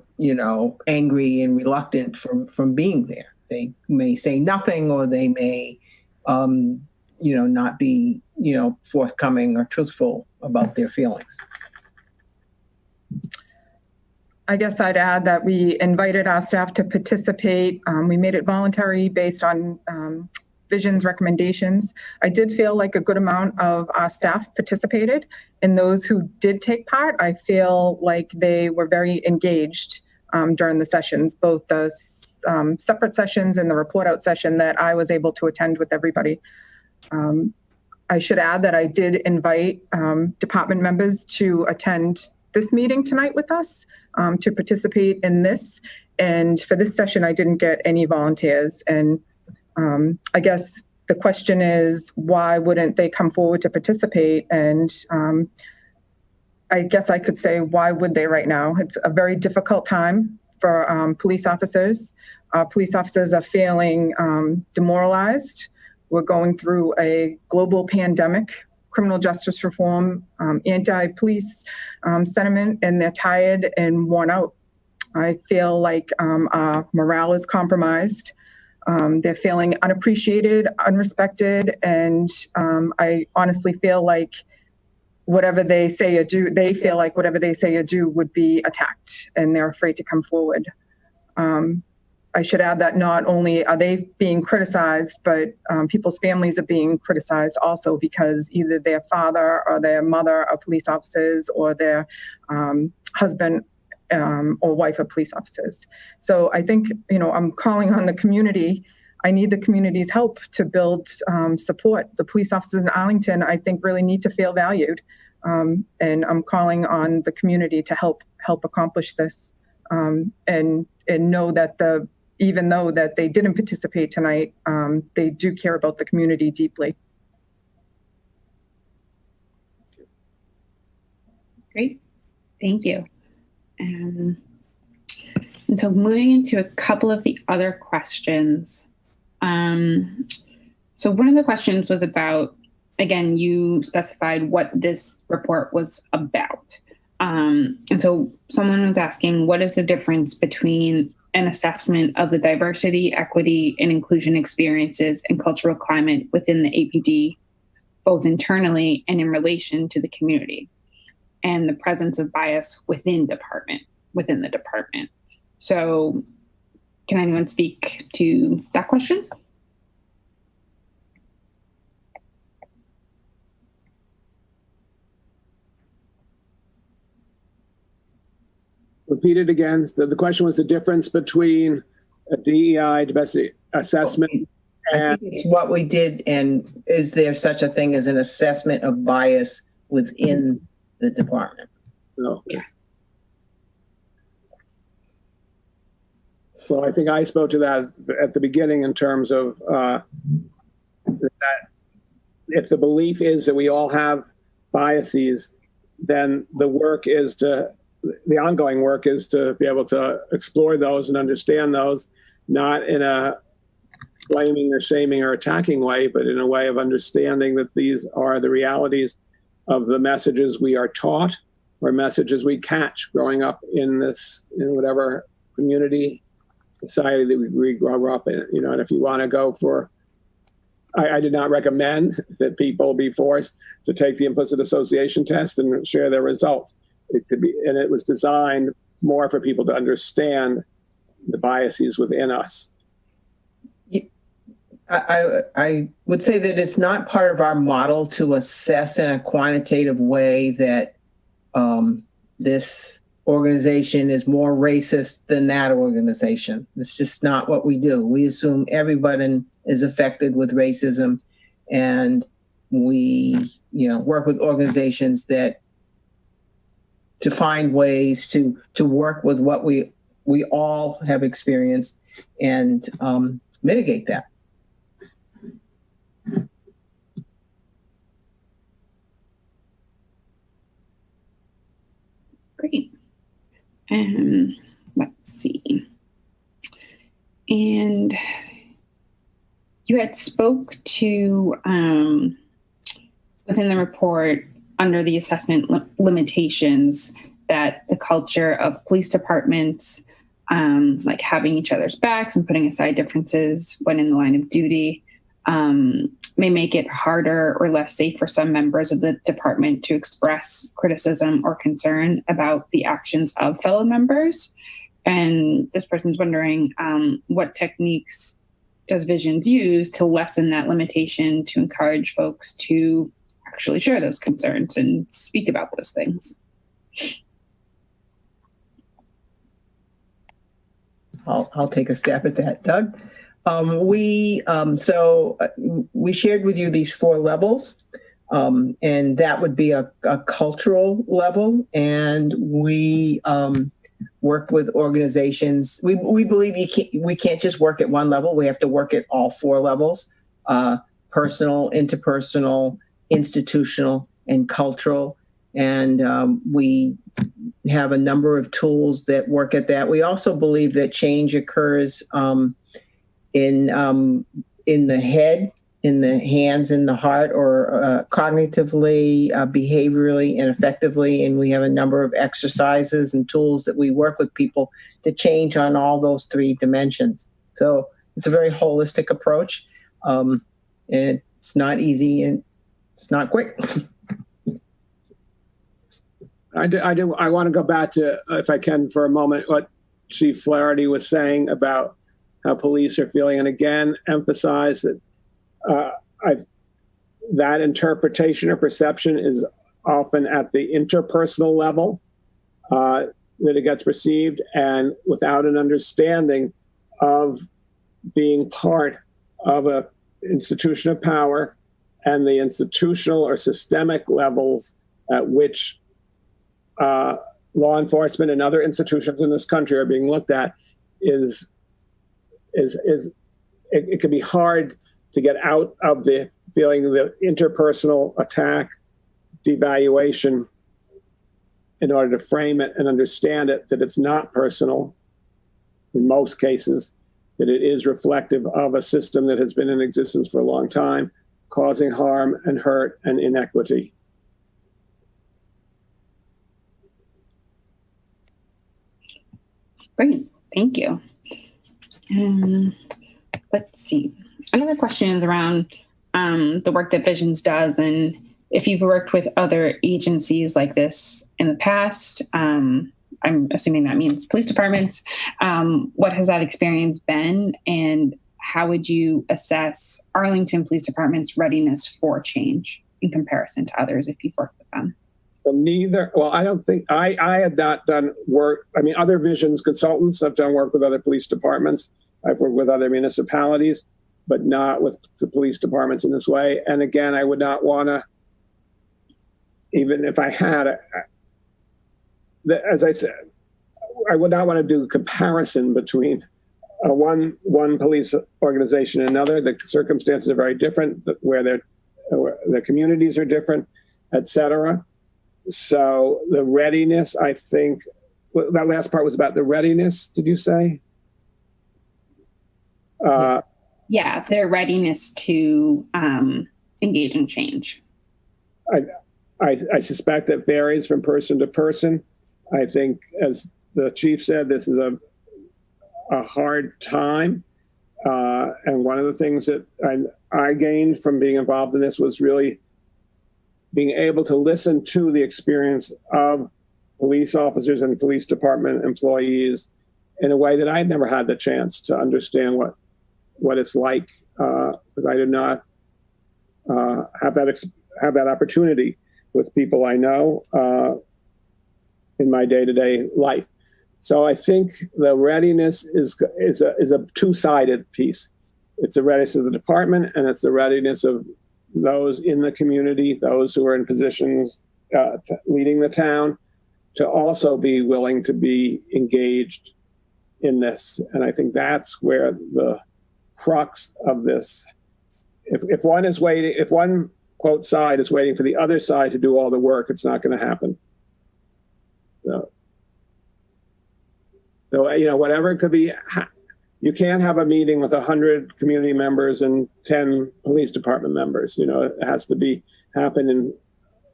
angry and reluctant from being there. They may say nothing, or they may, not be, forthcoming or truthful about their feelings. I guess I'd add that we invited our staff to participate. We made it voluntary based on Vision's recommendations. I did feel like a good amount of our staff participated. And those who did take part, I feel like they were very engaged during the sessions, both the separate sessions and the report out session that I was able to attend with everybody. I should add that I did invite department members to attend this meeting tonight with us to participate in this. And for this session, I didn't get any volunteers. And I guess the question is, why wouldn't they come forward to participate? And I guess I could say, why would they right now? It's a very difficult time for police officers. Police officers are feeling demoralized. We're going through a global pandemic, criminal justice reform, anti-police sentiment, and they're tired and worn out. I feel like our morale is compromised. They're feeling unappreciated, unrespected, and I honestly feel like whatever they say or do, they feel like whatever they say or do would be attacked, and they're afraid to come forward. I should add that not only are they being criticized, but people's families are being criticized also, because either their father or their mother are police officers, or their husband or wife are police officers. So I think, I'm calling on the community. I need the community's help to build support. The police officers in Arlington, I think, really need to feel valued. And I'm calling on the community to help accomplish this, and know that even though that they didn't participate tonight, they do care about the community deeply. Great, thank you. And so moving into a couple of the other questions. So one of the questions was about, again, you specified what this report was about. And so someone was asking, what is the difference between an assessment of the diversity, equity, and inclusion experiences and cultural climate within the APD, both internally and in relation to the community, and the presence of bias within the department? So can anyone speak to that question? Repeat it again. So the question was the difference between a DEI diversity assessment and I think it's what we did, and is there such a thing as an assessment of bias within the department? no. Yeah. Well, I think I spoke to that at the beginning in terms of that if the belief is that we all have biases, then the ongoing work is to be able to explore those and understand those, not in a blaming or shaming or attacking way, but in a way of understanding that these are the realities of the messages we are taught or messages we catch growing up in whatever community, society that we grow up in. And if you want to go for, I did not recommend that people be forced to take the implicit association test and share their results. And it was designed more for people to understand the biases within us. I would say that it's not part of our model to assess in a quantitative way that this organization is more racist than that organization. It's just not what we do. We assume everybody is affected with racism, and we work with organizations to find ways to work with what we all have experienced and mitigate that. Great. Let's see. And you had spoke to, within the report, under the assessment limitations, that the culture of police departments, like having each other's backs and putting aside differences when in the line of duty, may make it harder or less safe for some members of the department to express criticism or concern about the actions of fellow members. And this person's wondering, what techniques does Visions use to lessen that limitation, to encourage folks to actually share those concerns and speak about those things? I'll take a stab at that, Doug. We shared with you these 4 levels, and that would be a cultural level. And we work with organizations. We believe we can't just work at one level. We have to work at all 4 levels: personal, interpersonal, institutional, and cultural. And we have a number of tools that work at that. We also believe that change occurs in the head, in the hands, in the heart, or cognitively, behaviorally, and effectively. And we have a number of exercises and tools that we work with people to change on all those 3 dimensions. So it's a very holistic approach. And it's not easy and it's not quick. I want to go back to, if I can, for a moment, what Chief Flaherty was saying about how police are feeling, and again, emphasize that that interpretation or perception is often at the interpersonal level that it gets perceived, and without an understanding of being part of an institution of power and the institutional or systemic levels at which law enforcement and other institutions in this country are being looked at, it can be hard to get out of the feeling of the interpersonal attack, devaluation, in order to frame it and understand it, that it's not personal, in most cases, that it is reflective of a system that has been in existence for a long time, causing harm and hurt and inequity. Great, thank you. Let's see. Another question is around the work that Visions does, and if you've worked with other agencies like this in the past, I'm assuming that means police departments. What has that experience been, and how would you assess Arlington Police Department's readiness for change in comparison to others if you've worked with them? Well, I don't think, I had not done work. I mean, other Visions consultants have done work with other police departments. I've worked with other municipalities, but not with the police departments in this way. And again, I would not want to, even if I had, as I said, I would not want to do a comparison between one police organization and another. The circumstances are very different, where the communities are different, et cetera. So the readiness, I think, that last part was about the readiness, did you say? Yeah, their readiness to engage in change. I suspect that varies from person to person. I think, as the chief said, this is a hard time. And one of the things that I gained from being involved in this was really being able to listen to the experience of police officers and police department employees in a way that I'd never had the chance to understand what it's like, because I did not have that opportunity with people I know in my day-to-day life. So I think the readiness is a two-sided piece. It's the readiness of the department, and it's the readiness of those in the community, those who are in positions leading the town, to also be willing to be engaged in this. And I think that's where the crux of this, if one is waiting, if one quote side is waiting for the other side to do all the work, it's not going to happen. So, you know, whatever it could be, you can't have a meeting with 100 community members and 10 police department members. You know, it has to happen in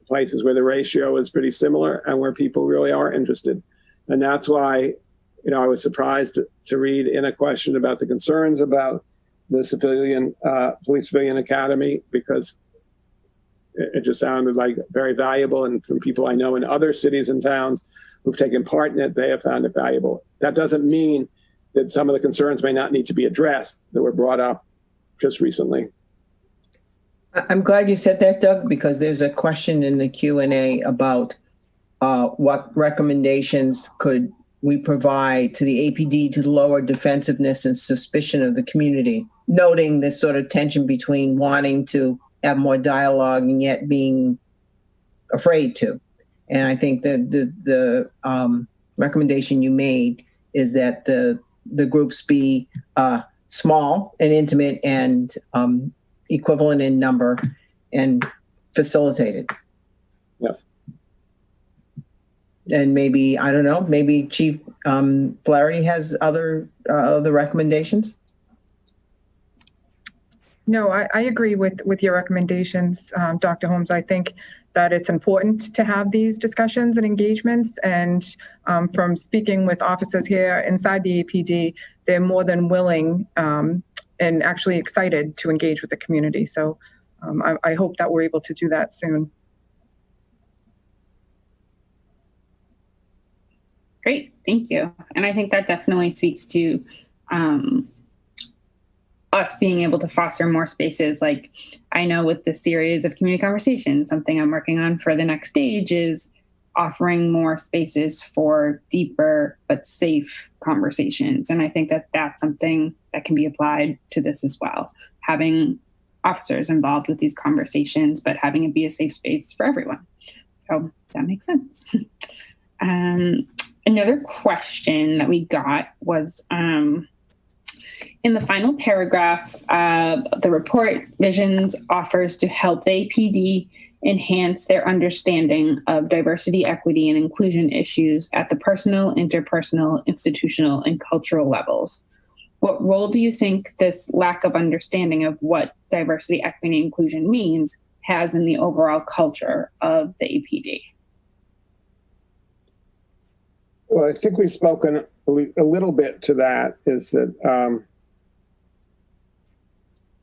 places where the ratio is pretty similar and where people really are interested. And that's why, you know, I was surprised to read in a question about the concerns about the police civilian academy, because it just sounded like very valuable. And from people I know in other cities and towns who've taken part in it, they have found it valuable. That doesn't mean that some of the concerns may not need to be addressed that were brought up just recently. I'm glad you said that, Doug, because there's a question in the Q&A about what recommendations could we provide to the APD to lower defensiveness and suspicion of the community, noting this sort of tension between wanting to have more dialogue and yet being afraid to. And I think the recommendation you made is that the groups be small and intimate and equivalent in number and facilitated. Yep. And maybe, I don't know, maybe Chief Flaherty has other recommendations? No, I agree with your recommendations, Dr. Holmes. I think that it's important to have these discussions and engagements. And from speaking with officers here inside the APD, they're more than willing and actually excited to engage with the community. So I hope that we're able to do that soon. Great, thank you. And I think that definitely speaks to us being able to foster more spaces. Like, I know with this series of community conversations, something I'm working on for the next stage is offering more spaces for deeper but safe conversations. And I think that that's something that can be applied to this as well. Having officers involved with these conversations, but having it be a safe space for everyone. So that makes sense. Another question that we got was, in the final paragraph, the report Visions offers to help the APD enhance their understanding of diversity, equity, and inclusion issues at the personal, interpersonal, institutional, and cultural levels. What role do you think this lack of understanding of what diversity, equity, and inclusion means has in the overall culture of the APD? Well, I think we've spoken a little bit to that, is that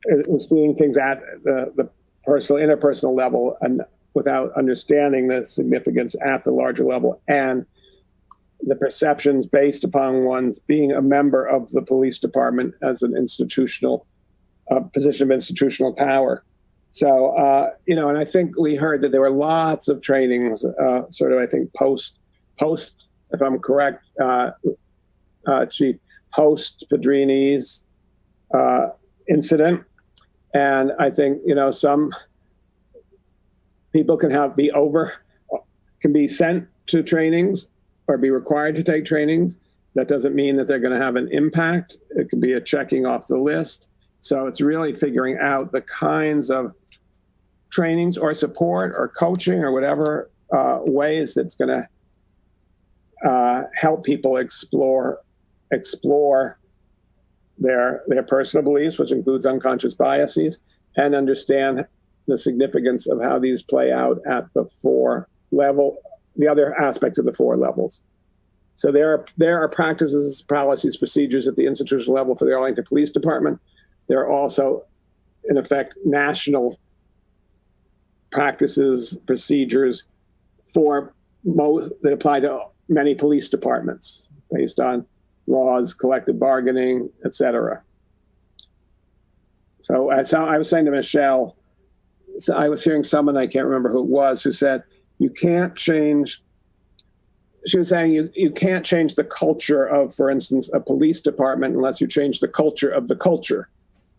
it was seeing things at the personal, interpersonal level and without understanding the significance at the larger level, and the perceptions based upon one's being a member of the police department as an institutional position of institutional power. So, and I think we heard that there were lots of trainings, sort of, I think, post, if I'm correct, Chief, post Padrini's incident. And I think, some people can be sent to trainings or be required to take trainings. That doesn't mean that they're going to have an impact. It could be a checking off the list. So it's really figuring out the kinds of trainings or support or coaching or whatever ways that's going to help people explore their personal beliefs, which includes unconscious biases, and understand the significance of how these play out at the other aspects of the 4 levels. So there are practices, policies, procedures at the institutional level for the Arlington Police Department. There are also, in effect, national practices, procedures that apply to many police departments based on laws, collective bargaining, et cetera. So as I was saying to Michelle, I was hearing someone, I can't remember who it was, who said, you can't change the culture of, for instance, a police department unless you change the culture of the culture,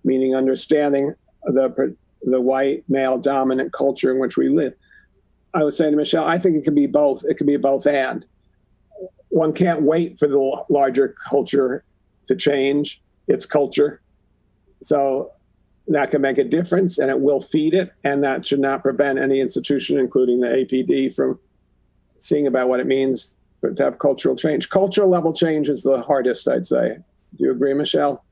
meaning understanding the white male dominant culture in which we live. I was saying to Michelle, I think it can be both. It can be both and. One can't wait for the larger culture to change its culture. So that can make a difference and it will feed it. And that should not prevent any institution, including the APD, from seeing about what it means to have cultural change. Cultural level change is the hardest, I'd say. Do you agree, Michelle?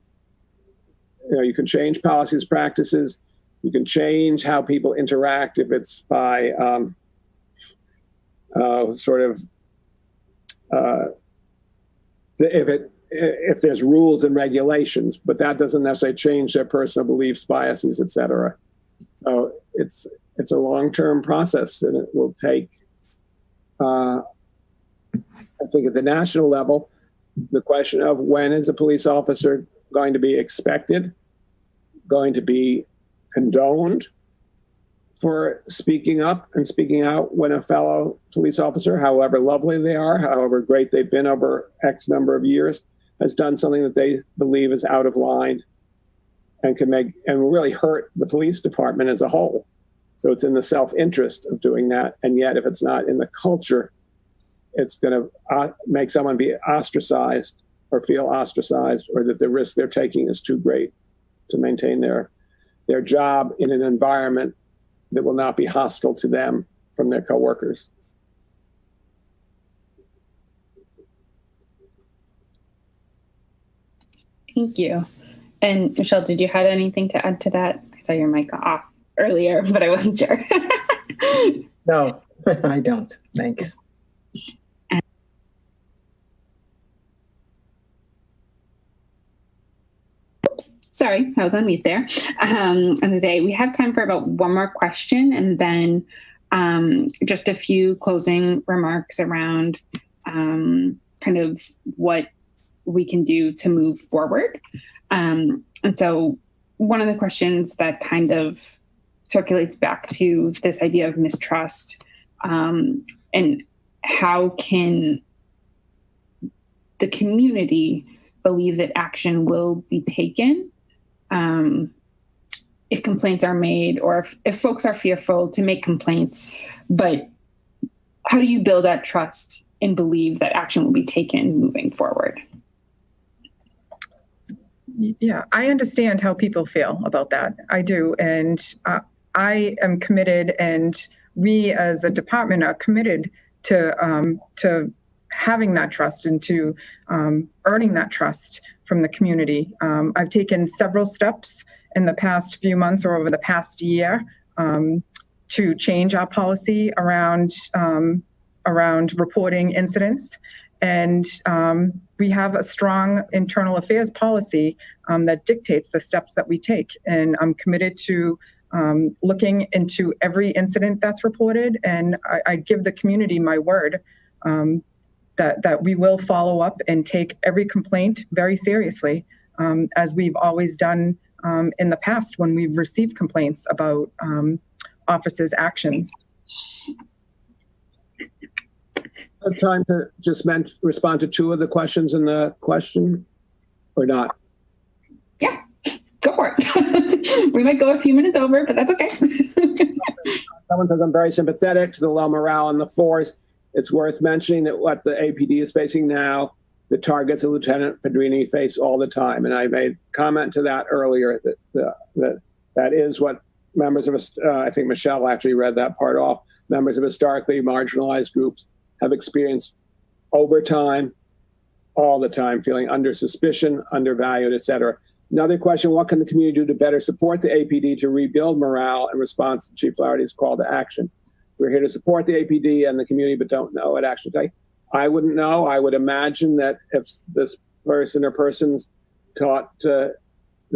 You can change policies, practices. You can change how people interact if it's by if there's rules and regulations, but that doesn't necessarily change their personal beliefs, biases, et cetera. So it's a long-term process, and it will take, I think at the national level, the question of when is a police officer going to be expected, going to be condoned for speaking up and speaking out when a fellow police officer, however lovely they are, however great they've been over X number of years, has done something that they believe is out of line and can really hurt the police department as a whole. So it's in the self-interest of doing that. And yet, if it's not in the culture, it's going to make someone be ostracized or feel ostracized, or that the risk they're taking is too great to maintain their job in an environment that will not be hostile to them from their coworkers. Thank you. And Michelle, did you have anything to add to that? I saw your mic off earlier, but I wasn't sure. No, I don't. Thanks. Oops, sorry, I was on mute there. On the day, we have time for about one more question, and then just a few closing remarks around kind of what we can do to move forward. And so one of the questions that kind of circulates back to this idea of mistrust, and how can the community believe that action will be taken if complaints are made, or if folks are fearful to make complaints, but how do you build that trust and believe that action will be taken moving forward? Yeah, I understand how people feel about that. I do. And I am committed, and we as a department are committed to having that trust and to earning that trust from the community. I've taken several steps in the past few months or over the past year to change our policy around reporting incidents. And we have a strong internal affairs policy that dictates the steps that we take. And I'm committed to looking into every incident that's reported. And I give the community my word that we will follow up and take every complaint very seriously, as we've always done in the past when we've received complaints about officers' actions. I have time to just respond to two of the questions in the question, or not? Yeah, go for it. We might go a few minutes over, but that's okay. Someone says, I'm very sympathetic to the low morale in the force. It's worth mentioning that what the APD is facing now, the targets that Lieutenant Pedrini face all the time. And I made comment to that earlier, that is what members of, I think Michelle actually read that part off, members of historically marginalized groups have experienced over time, all the time, feeling under suspicion, undervalued, et cetera. Another question, what can the community do to better support the APD to rebuild morale in response to Chief Flaherty's call to action? We're here to support the APD and the community, but don't know what action to take. I wouldn't know. I would imagine that if this person or persons taught the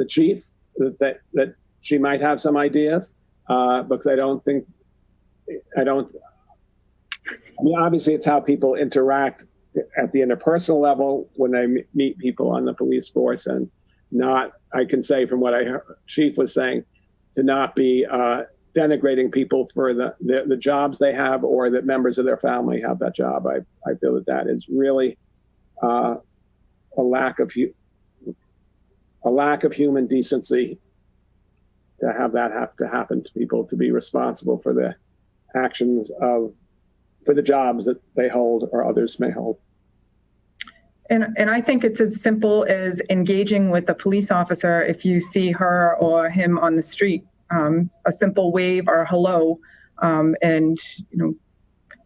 chief that she might have some ideas, because I mean, obviously it's how people interact at the interpersonal level when they meet people on the police force, and not, I can say from what I heard Chief was saying, to not be denigrating people for the jobs they have or that members of their family have that job. I feel that is really a lack of human decency to have that have to happen to people, to be responsible for the actions for the jobs that they hold or others may hold. And I think it's as simple as engaging with a police officer if you see her or him on the street. A simple wave or hello, and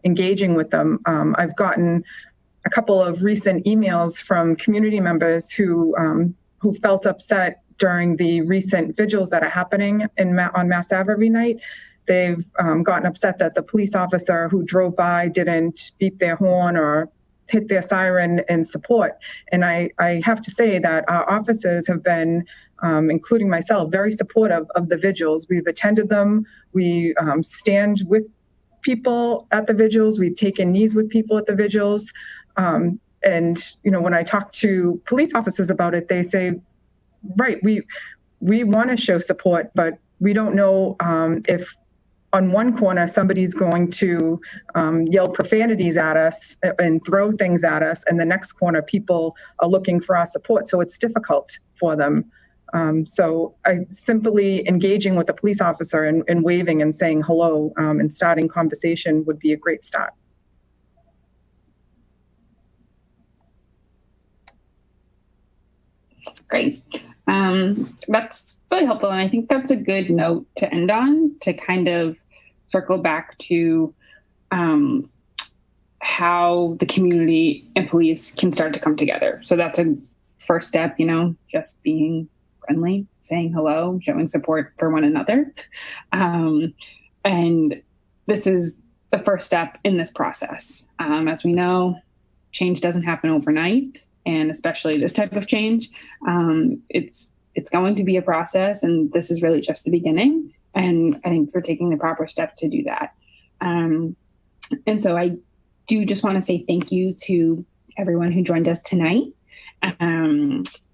engaging with them. I've gotten a couple of recent emails from community members who felt upset during the recent vigils that are happening on Mass Ave every night. They've gotten upset that the police officer who drove by didn't beep their horn or hit their siren in support. And I have to say that our officers have been, including myself, very supportive of the vigils. We've attended them. We stand with people at the vigils. We've taken knees with people at the vigils. And, when I talk to police officers about it, they say, right, we want to show support, but we don't know if on one corner, somebody's going to yell profanities at us and throw things at us. And the next corner, people are looking for our support. So it's difficult for them. So I simply engaging with the police officer and waving and saying hello and starting conversation would be a great start. Great. That's really helpful. And I think that's a good note to end on, to kind of circle back to how the community and police can start to come together. So that's a first step, just being friendly, saying hello, showing support for one another. And this is the first step in this process. As we know, change doesn't happen overnight, and especially this type of change. It's going to be a process, and this is really just the beginning. And I think we're taking the proper step to do that. And so I do just want to say thank you to everyone who joined us tonight.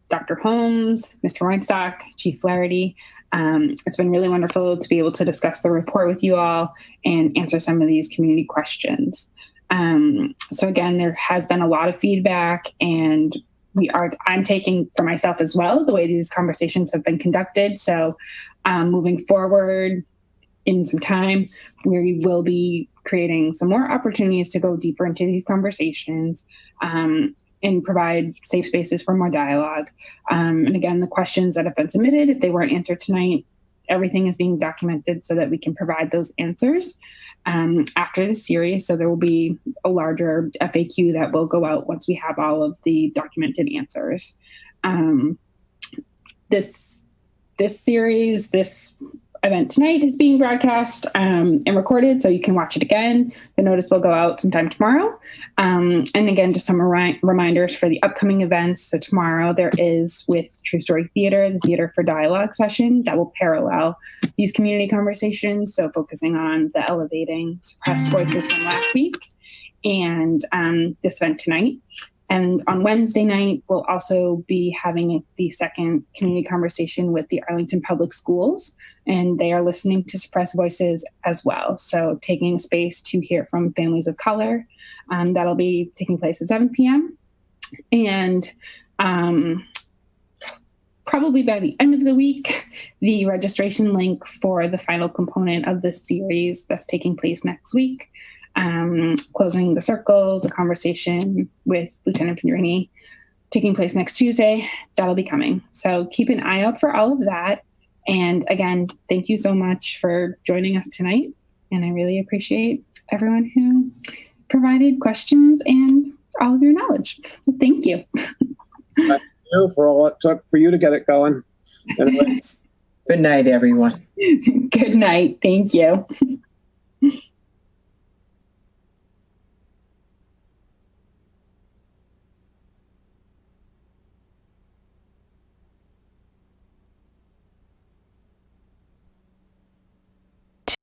Dr. Holmes, Mr. Weinstock, Chief Flaherty. It's been really wonderful to be able to discuss the report with you all and answer some of these community questions. So again, there has been a lot of feedback, and I'm taking for myself as well the way these conversations have been conducted. So moving forward in some time, we will be creating some more opportunities to go deeper into these conversations and provide safe spaces for more dialogue. And again, the questions that have been submitted, if they weren't answered tonight, everything is being documented so that we can provide those answers after the series. So there will be a larger FAQ that will go out once we have all of the documented answers. This event tonight is being broadcast and recorded, so you can watch it again. The notice will go out sometime tomorrow. And again, just some reminders for the upcoming events. So tomorrow there is, with True Story Theater, the Theater for Dialogue session that will parallel these community conversations. So focusing on the elevating suppressed voices from last week and this event tonight. And on Wednesday night, we'll also be having the second community conversation with the Arlington Public Schools, and they are listening to suppressed voices as well. So taking space to hear from families of color. That'll be taking place at 7 p.m. And probably by the end of the week, the registration link for the final component of this series that's taking place next week, Closing the Circle, the conversation with Lieutenant Pinnerini, taking place next Tuesday, that'll be coming. So keep an eye out for all of that. And again, thank you so much for joining us tonight. And I really appreciate everyone who provided questions and all of your knowledge. So thank you. Thank you for all it took for you to get it going. Anyway. Good night, everyone. Good night. Thank you.